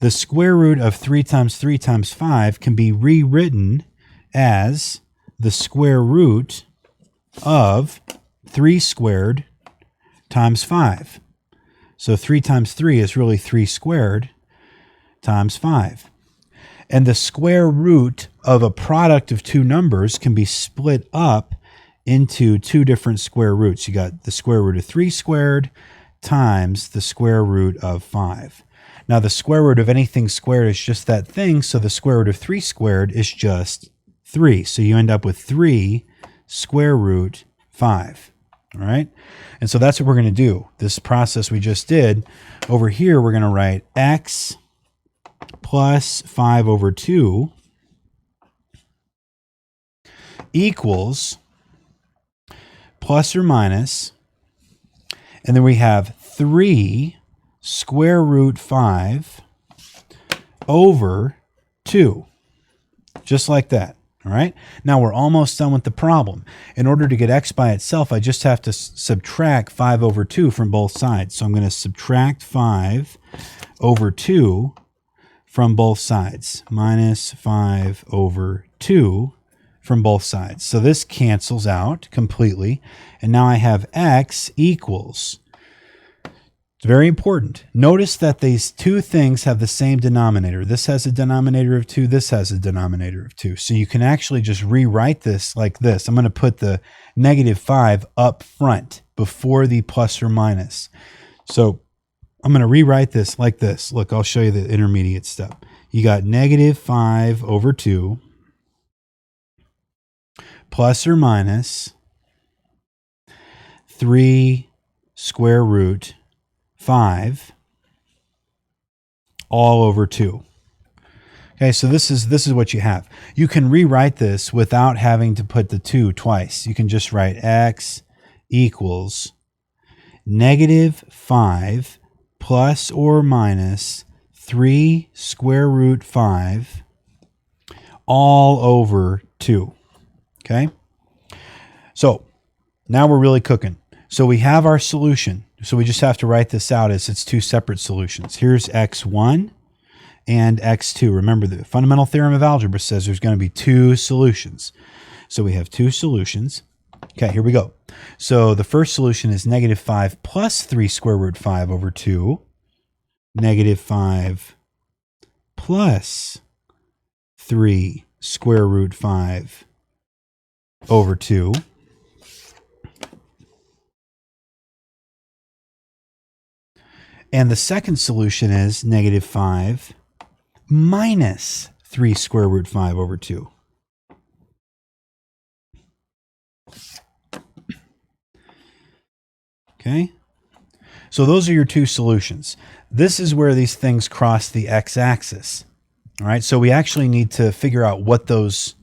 A: the square root of 3 times 3 times 5 can be rewritten as the square root of 3 squared times 5. So 3 times 3 is really 3 squared times 5. And the square root of a product of two numbers can be split up into two different square roots. You got the square root of 3 squared times the square root of 5. Now the square root of anything squared is just that thing, so the square root of 3 squared is just 3. So you end up with 3 square root 5. All right? And so that's what we're going to do. This process we just did, over here we're going to write x plus 5 over 2 equals plus or minus, and then we have 3 square root 5 over 2. Just like that. All right, now we're almost done with the problem. In order to get x by itself, I just have to subtract 5 over 2 from both sides. So I'm going to subtract 5 over 2 from both sides, minus 5 over 2 from both sides. So this cancels out completely, and now I have x equals, it's very important. Notice that these two things have the same denominator. This has a denominator of 2. This has a denominator of 2. So you can actually just rewrite this like this. I'm going to put the negative 5 up front before the plus or minus. So I'm going to rewrite this like this. Look, I'll show you the intermediate step. You got negative 5 over 2 plus or minus 3 square root 5 all over 2. Okay, so this is what you have. You can rewrite this without having to put the 2 twice. You can just write x equals negative 5 plus or minus 3 square root 5 all over 2. Okay? So now we're really cooking. So we have our solution. So we just have to write this out as it's two separate solutions. Here's x1 and x2. Remember, the fundamental theorem of algebra says there's going to be two solutions. So we have two solutions. Okay, here we go. So the first solution is negative 5 plus 3 square root 5 over 2. Negative 5 plus 3 square root 5 over 2. And the second solution is negative 5 minus 3 square root 5 over 2. Okay? So those are your two solutions. This is where these things cross the x-axis. All right? So we actually need to figure out what is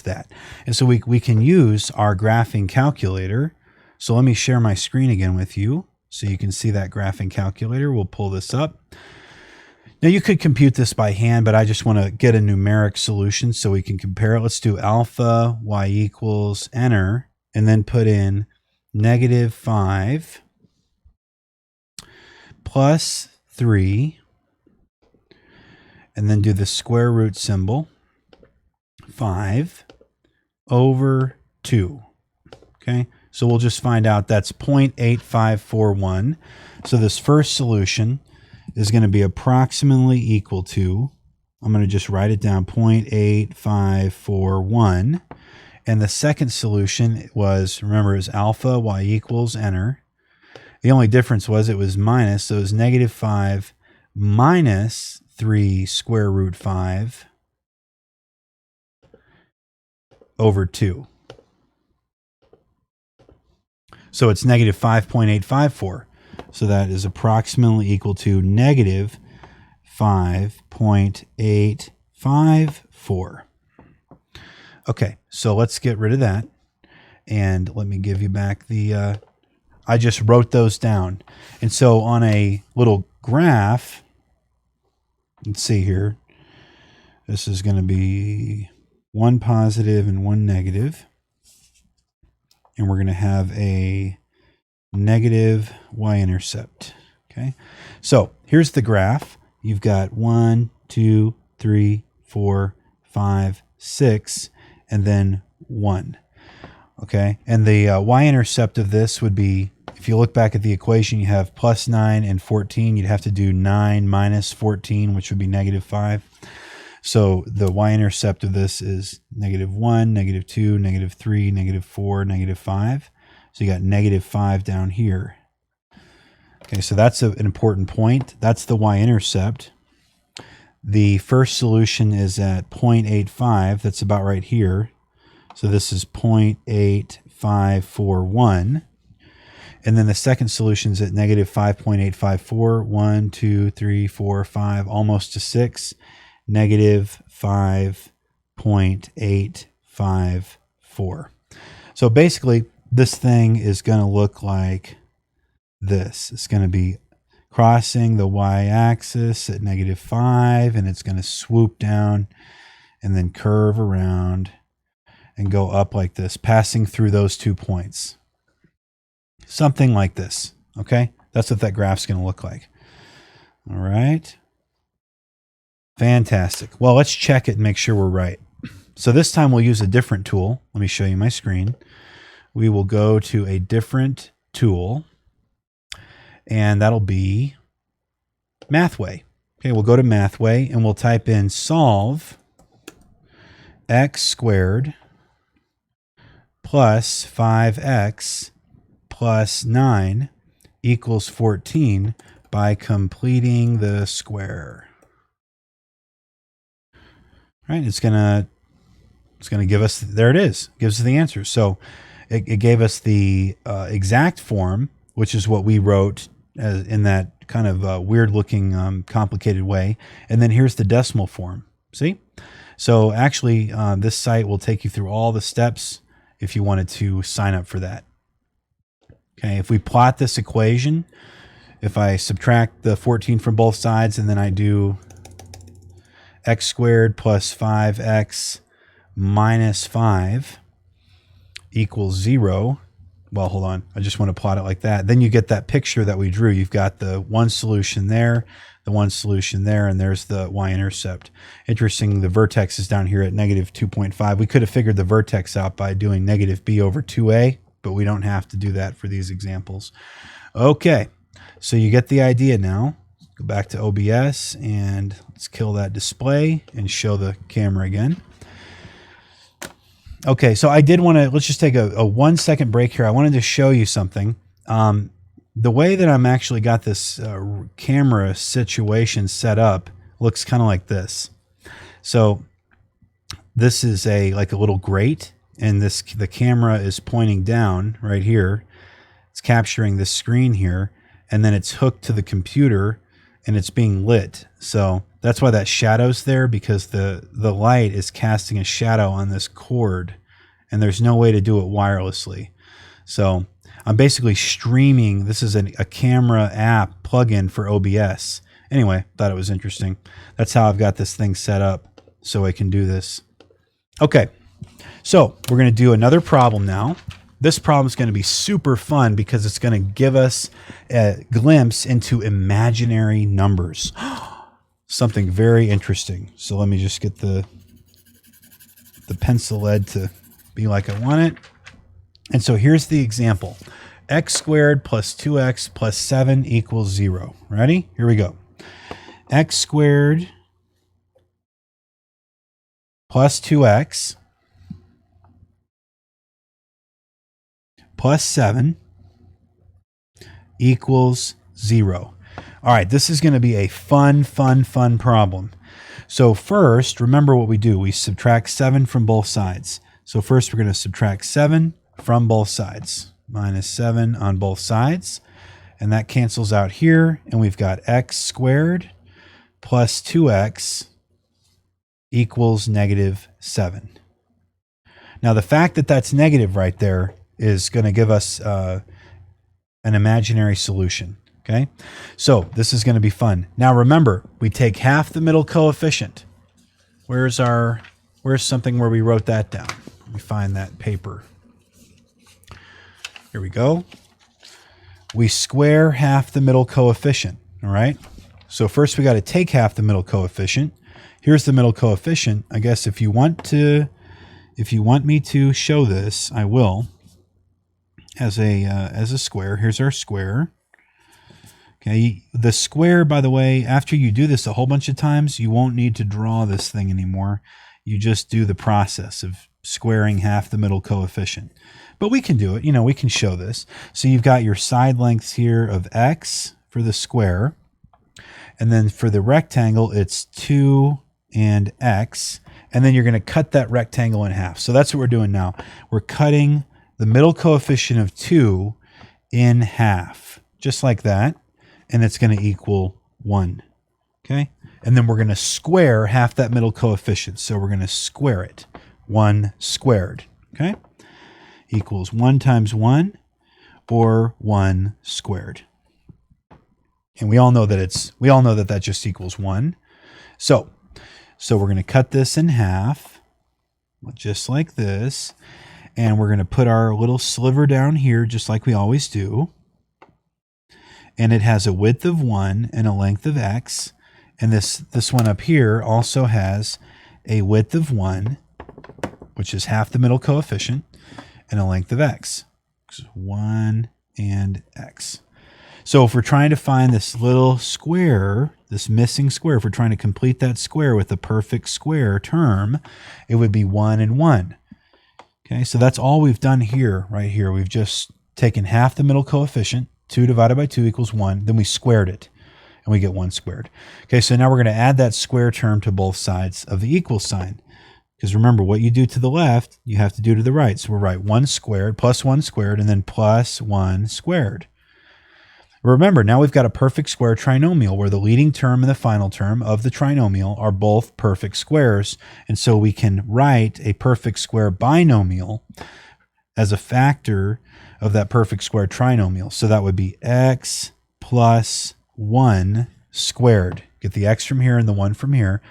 A: that? And so we can use our graphing calculator. So let me share my screen again with you, so you can see that graphing calculator. We'll pull this up. Now you could compute this by hand, but I just want to get a numeric solution so we can compare it. Let's do alpha y equals, enter, and then put in negative 5 plus 3, and then do the square root symbol, 5 over 2. Okay? So we'll just find out that's 0.8541. So this first solution is going to be approximately equal to, I'm going to just write it down, 0.8541. And the second solution was, remember, is alpha y equals, enter. The only difference was it was minus, so it was negative 5 minus 3 square root 5 over 2. So it's negative 5.854. So that is approximately equal to negative 5.854. Okay, so let's get rid of that. And let me give you back the, I just wrote those down. And so on a little graph, let's see here, this is going to be one positive and one negative. And we're going to have a negative y-intercept. Okay, so here's the graph. You've got 1, 2, 3, 4, 5, 6, and then 1. Okay, and the y-intercept of this would be, if you look back at the equation, you have plus 9 and 14. You'd have to do 9 minus 14, which would be negative 5. So the y-intercept of this is negative 1, negative 2, negative 3, negative 4, negative 5. So you got negative 5 down here. Okay, so that's an important point. That's the y-intercept. The first solution is at 0.85. That's about right here. So this is 0.8541. And then the second solution is at negative 5.854. 1, 2, 3, 4, 5, almost to 6. Negative 5.854. So basically, this thing is going to look like this. It's going to be crossing the y-axis at negative 5, and it's going to swoop down and then curve around and go up like this, passing through those 2 points. Something like this, okay? That's what that graph's going to look like. All right. Fantastic. Well, let's check it and make sure we're right. So this time we'll use a different tool. Let me show you my screen. We will go to a different tool, and that'll be Mathway. Okay, we'll go to Mathway, and we'll type in solve x squared plus 5x plus 9 equals 14 by completing the square. All right, it's gonna give us, there it is, gives us the answer. So it gave us the exact form, which is what we wrote in that kind of weird looking complicated way. And then here's the decimal form. See? So actually this site will take you through all the steps if you wanted to sign up for that. Okay, if we plot this equation, if I subtract the 14 from both sides and then I do x squared plus 5x minus 5 equals 0. Well, hold on. I just want to plot it like that. Then you get that picture that we drew. You've got the one solution there, the one solution there, and there's the y-intercept. Interesting, the vertex is down here at negative 2.5. We could have figured the vertex out by doing negative b over 2a, but we don't have to do that for these examples. Okay, so you get the idea now. Go back to OBS and let's kill that display and show the camera again. Okay, so I did want to, let's just take a 1 second break here. I wanted to show you something. The way that I'm actually got this camera situation set up looks kind of like this. So this is like a little grate, and the camera is pointing down right here. It's capturing this screen here, and then it's hooked to the computer and it's being lit. So that's why that shadow's there, because the light is casting a shadow on this cord, and there's no way to do it wirelessly. So I'm basically streaming. This is a camera app plugin for OBS. Anyway, thought it was interesting. That's how I've got this thing set up so I can do this. Okay, so we're going to do another problem now. This problem is going to be super fun because it's going to give us a glimpse into imaginary numbers. Something very interesting. So let me just get the pencil lead to be like I want it. And so here's the example. X squared plus 2x plus 7 equals 0. Ready? Here we go. X squared plus 2x plus 7 equals 0. All right, this is going to be a fun problem. So first, remember what we do. We subtract 7 from both sides. So first we're going to subtract 7 from both sides. Minus 7 on both sides. And that cancels out here. And we've got x squared plus 2x equals negative 7. Now the fact that that's negative right there is going to give us an imaginary solution. Okay, so this is going to be fun. Now remember, we take half the middle coefficient. Where's something where we wrote that down? Let me find that paper. Here we go. We square half the middle coefficient. All right. So first we got to take half the middle coefficient. Here's the middle coefficient. I guess if you want me to show this, I will. As a square. Here's our square. Okay, the square, by the way, after you do this a whole bunch of times, you won't need to draw this thing anymore. You just do the process of squaring half the middle coefficient. But we can do it. We can show this. So you've got your side lengths here of x for the square. And then for the rectangle, it's 2 and x. And then you're going to cut that rectangle in half. So that's what we're doing now. We're cutting the middle coefficient of 2 in half, just like that. And it's going to equal 1. Okay? And then we're going to square half that middle coefficient. So we're going to square it. 1 squared. Okay? Equals 1 times 1 or 1 squared. And we all know that that just equals 1. So we're going to cut this in half. just like this. And we're going to put our little sliver down here just like we always do. And it has a width of 1 and a length of x. And this one up here also has a width of 1, which is half the middle coefficient, and a length of x. 1 and x. So if we're trying to find this little square, this missing square, if we're trying to complete that square with a perfect square term, it would be 1 and 1. Okay, so that's all we've done here, right here. We've just taken half the middle coefficient, 2 divided by 2 equals 1, then we squared it, and we get 1 squared. Okay, so now we're going to add that square term to both sides of the equal sign. Because remember, what you do to the left, you have to do to the right. So we'll write 1 squared plus 1 squared, and then plus 1 squared. Remember, now we've got a perfect square trinomial where the leading term and the final term of the trinomial are both perfect squares. And so we can write a perfect square binomial as a factor of that perfect square trinomial. So that would be x plus 1 squared. Get the x from here and the 1 from here,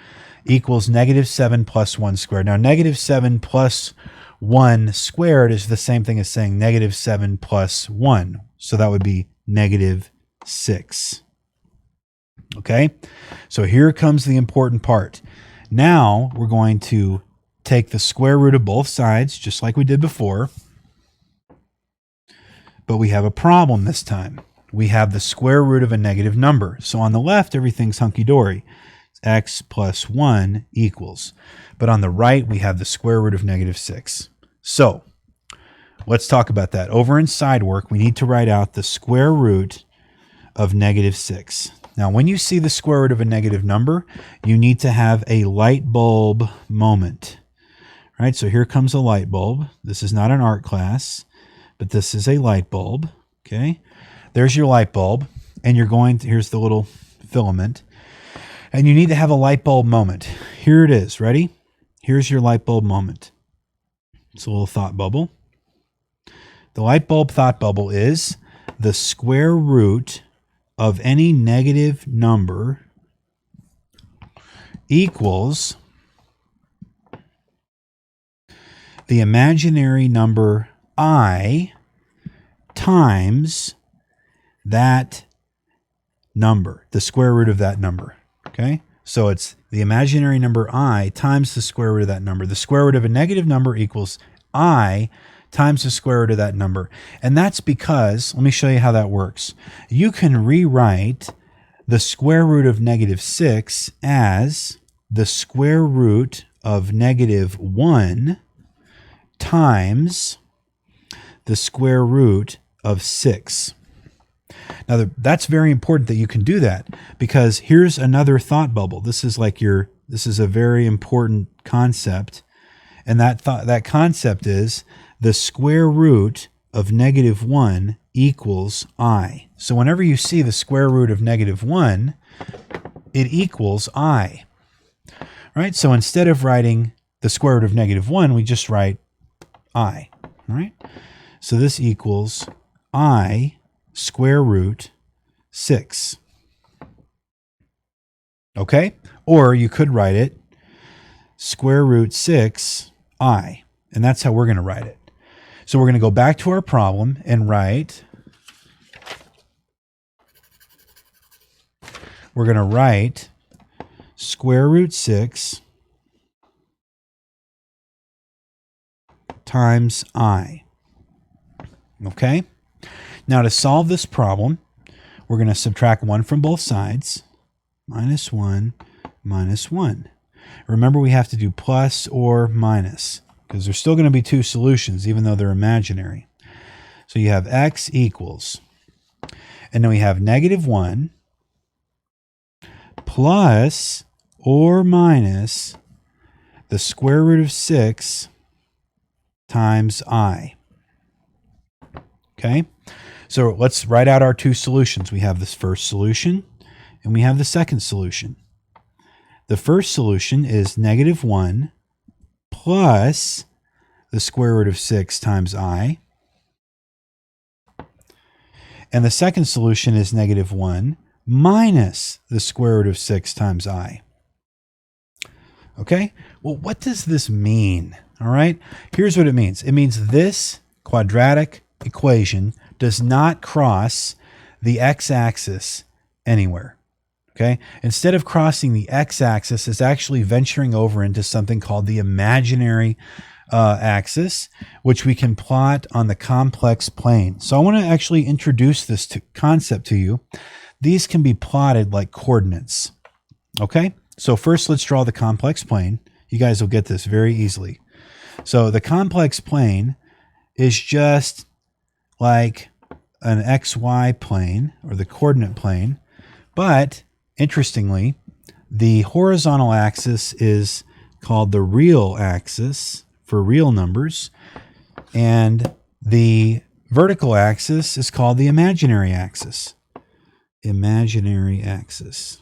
A: equals negative 7 plus 1 squared. Now, negative 7 plus 1 squared is the same thing as saying negative 7 plus 1. So that would be negative 6. Okay, so here comes the important part. Now we're going to take the square root of both sides, just like we did before. But we have a problem this time. We have the square root of a negative number. So on the left, everything's hunky-dory. X plus 1 equals. But on the right, we have the square root of negative 6. So let's talk about that. Over in side work, we need to write out the square root of negative 6. Now, when you see the square root of a negative number, you need to have a light bulb moment. All right, so here comes a light bulb. This is not an art class, but this is a light bulb. Okay, there's your light bulb, and you're going to, here's the little filament, and you need to have a light bulb moment. Here it is. Ready? Here's your light bulb moment. It's a little thought bubble. The light bulb thought bubble is the square root of any negative number equals the imaginary number I times that number, the square root of that number. Okay? So it's the imaginary number I times the square root of that number. The square root of a negative number equals I times the square root of that number. And that's because, let me show you how that works. You can rewrite the square root of negative 6 as the square root of negative 1 times the square root of 6. Now, that's very important that you can do that, because here's another thought bubble. This is like this is a very important concept. And that concept is the square root of negative 1 equals I. So whenever you see the square root of negative 1, it equals I. Right? So instead of writing the square root of negative 1, we just write I. Right? So this equals I square root 6. Okay? Or you could write it square root 6 I. And that's how we're going to write it. So we're going to go back to our problem and write, we're going to write square root 6 times I. Okay? Now to solve this problem, we're going to subtract 1 from both sides. Minus 1, minus 1. Remember, we have to do plus or minus, because there's still going to be two solutions, even though they're imaginary. So you have x equals, and then we have negative 1 plus or minus the square root of 6 times I. Okay? So let's write out our two solutions. We have this first solution, and we have the second solution. The first solution is negative 1 plus the square root of 6 times I. And the second solution is negative 1 minus the square root of 6 times I. Okay? Well, what does this mean? All right, here's what it means. It means this quadratic equation does not cross the x-axis anywhere. Okay, instead of crossing the x-axis, it's actually venturing over into something called the imaginary axis, which we can plot on the complex plane. So I want to actually introduce this concept to you. These can be plotted like coordinates. Okay, so first let's draw the complex plane. You guys will get this very easily. So the complex plane is just like an XY plane or the coordinate plane, but interestingly, the horizontal axis is called the real axis for real numbers, and the vertical axis is called the imaginary axis. Imaginary axis.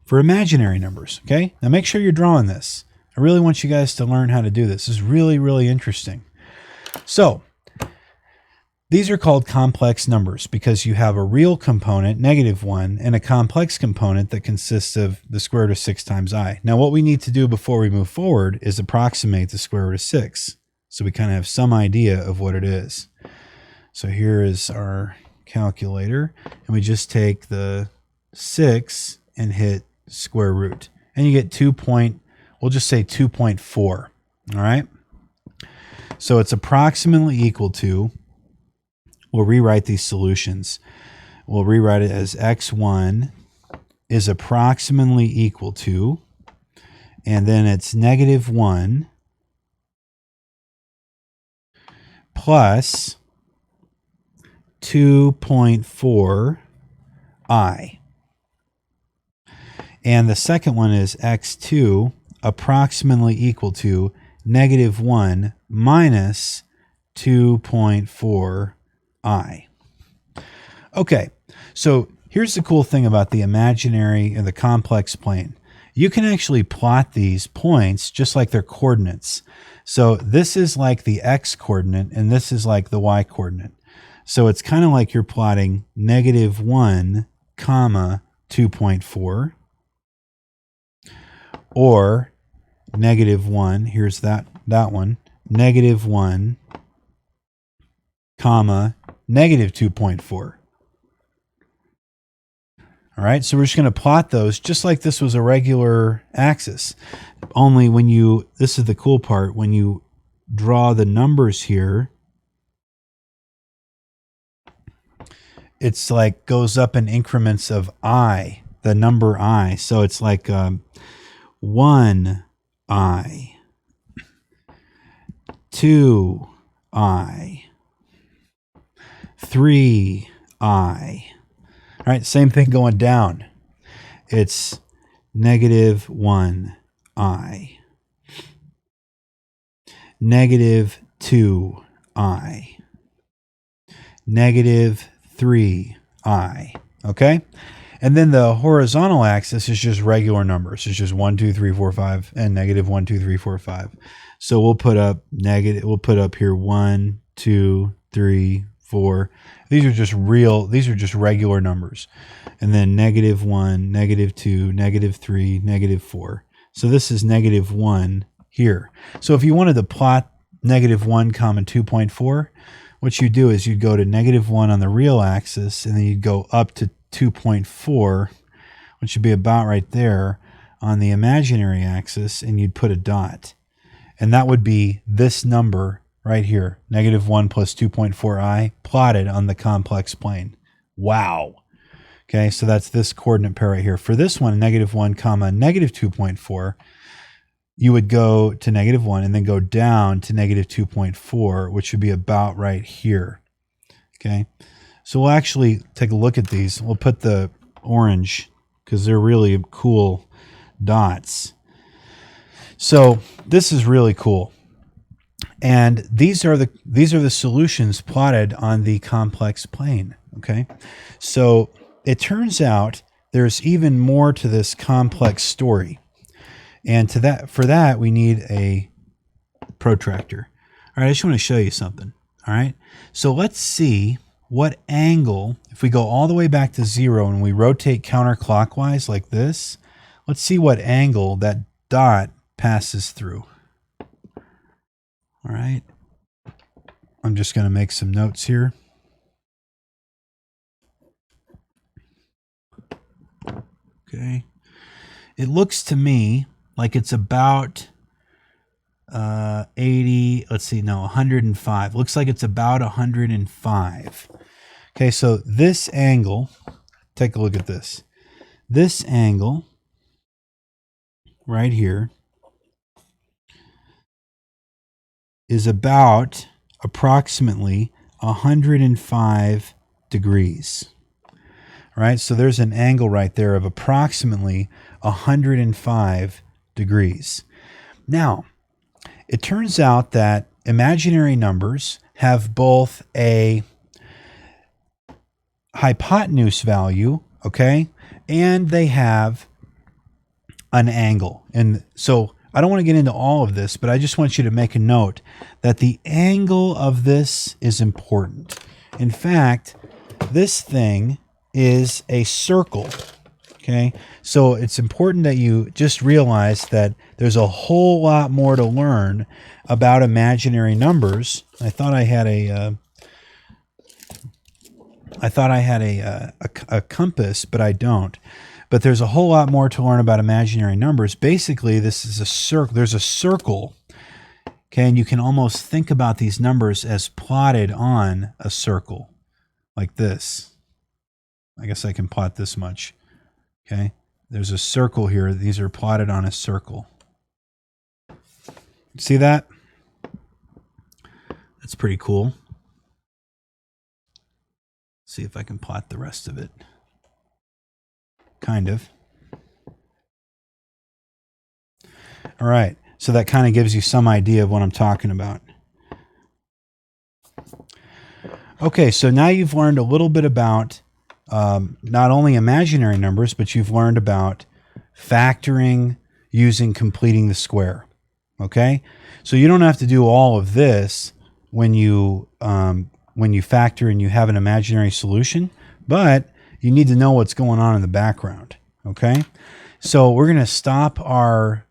A: For imaginary numbers, okay? Now make sure you're drawing this. I really want you guys to learn how to do this. This is really, really interesting. So, these are called complex numbers because you have a real component, -1, and a complex component that consists of the square root of 6 times I. Now, what we need to do before we move forward is approximate the square root of 6. So we kind of have some idea of what it is. So here is our calculator, and we just take the 6 and hit square root. And you get we'll just say 2.4. All right? So it's approximately equal to, we'll rewrite these solutions. We'll rewrite it as x1 is approximately equal to, and then it's -1 plus 2.4 I. And the second one is x2 approximately equal to -1 minus 2.4 I. Okay, so here's the cool thing about the imaginary and the complex plane. You can actually plot these points just like they're coordinates. So this is like the x coordinate and this is like the y coordinate. So it's kind of like you're plotting -1, 2.4, or -1, here's that one, -1, -2.4. All right, so we're just going to plot those just like this was a regular axis. Only when this is the cool part, when you draw the numbers here, it's like goes up in increments of I, the number I. So it's like 1 I, 2 I, 3 I. All right, same thing going down. It's -1 I, -2 I, -3 I. Okay? And then the horizontal axis is just regular numbers. It's just 1, 2, 3, 4, 5, and -1, 2, 3, 4, 5. So we'll put up here 1, 2, 3, 4. These are just regular numbers. And then -1, -2, -3, -4. So this is -1 here. So if you wanted to plot -1, 2.4, what you do is you'd go to -1 on the real axis, and then you'd go up to 2.4, which would be about right there on the imaginary axis, and you'd put a dot. And that would be this number right here, -1 plus 2.4 I, plotted on the complex plane. Wow. Okay, so that's this coordinate pair right here. For this one, -1, -2.4, you would go to -1 and then go down to -2.4, which would be about right here. Okay, so we'll actually take a look at these. We'll put the orange because they're really cool dots. So this is really cool. And these are the solutions plotted on the complex plane. Okay, so it turns out there's even more to this complex story, and for that we need a protractor. All right, I just want to show you something. All right, so let's see what angle, if we go all the way back to 0 and we rotate counterclockwise like this. let's see what angle that dot passes through. All right. I'm just going to make some notes here. Okay. It looks to me like it's about 80, let's see, no, 105. Looks like it's about 105. Okay, so this angle, take a look at this. This angle right here is about approximately 105 degrees. All right, so there's an angle right there of approximately 105 degrees. Now, it turns out that imaginary numbers have both a hypotenuse value, okay, and they have an angle. And so I don't want to get into all of this, but I just want you to make a note that the angle of this is important. In fact, this thing is a circle. Okay, so it's important that you just realize that there's a whole lot more to learn about imaginary numbers. I thought I had a compass, but I don't. But there's a whole lot more to learn about imaginary numbers. Basically, this is a circle. There's a circle. Okay, and you can almost think about these numbers as plotted on a circle, like this. I guess I can plot this much. Okay, there's a circle here. These are plotted on a circle. See that? That's pretty cool. See if I can plot the rest of it. Kind of. All right, so that kind of gives you some idea of what I'm talking about. Okay, so now you've learned a little bit about not only imaginary numbers, but you've learned about factoring using completing the square. Okay, so you don't have to do all of this when you factor and you have an imaginary solution, but you need to know what's going on in the background. Okay, so we're going to stop our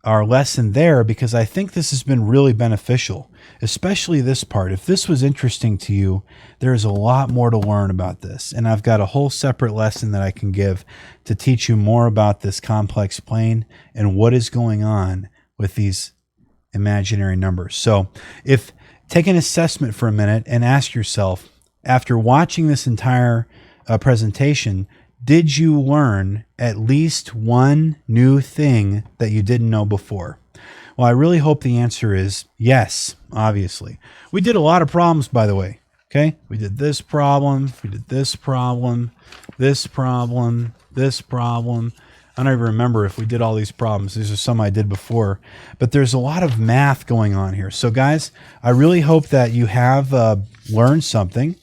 A: lesson there because I think this has been really beneficial, especially this part. If this was interesting to you, there's a lot more to learn about this. And I've got a whole separate lesson that I can give to teach you more about this complex plane and what is going on with these imaginary numbers. So take an assessment for a minute and ask yourself, after watching this entire presentation, did you learn at least one new thing that you didn't know before? Well, I really hope the answer is yes, obviously. We did a lot of problems, by the way. Okay, we did this problem, we did this problem, this problem, this problem. I don't even remember if we did all these problems. These are some I did before. But there's a lot of math going on here. So guys, I really hope that you have learned something.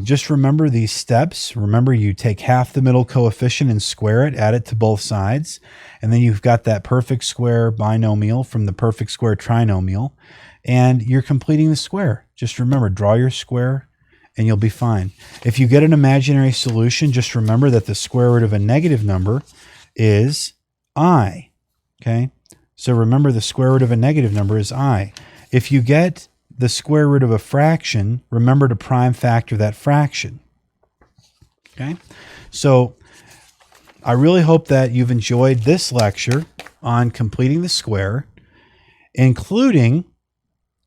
A: Just remember these steps. Remember, you take half the middle coefficient and square it, add it to both sides. And then you've got that perfect square binomial from the perfect square trinomial. And you're completing the square. Just remember, draw your square and you'll be fine. If you get an imaginary solution, just remember that the square root of a negative number is I. Okay? So remember, the square root of a negative number is I. If you get the square root of a fraction, remember to prime factor that fraction. Okay? So I really hope that you've enjoyed this lecture on completing the square, including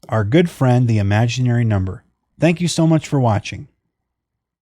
A: our good friend, the imaginary number. Thank you so much for watching.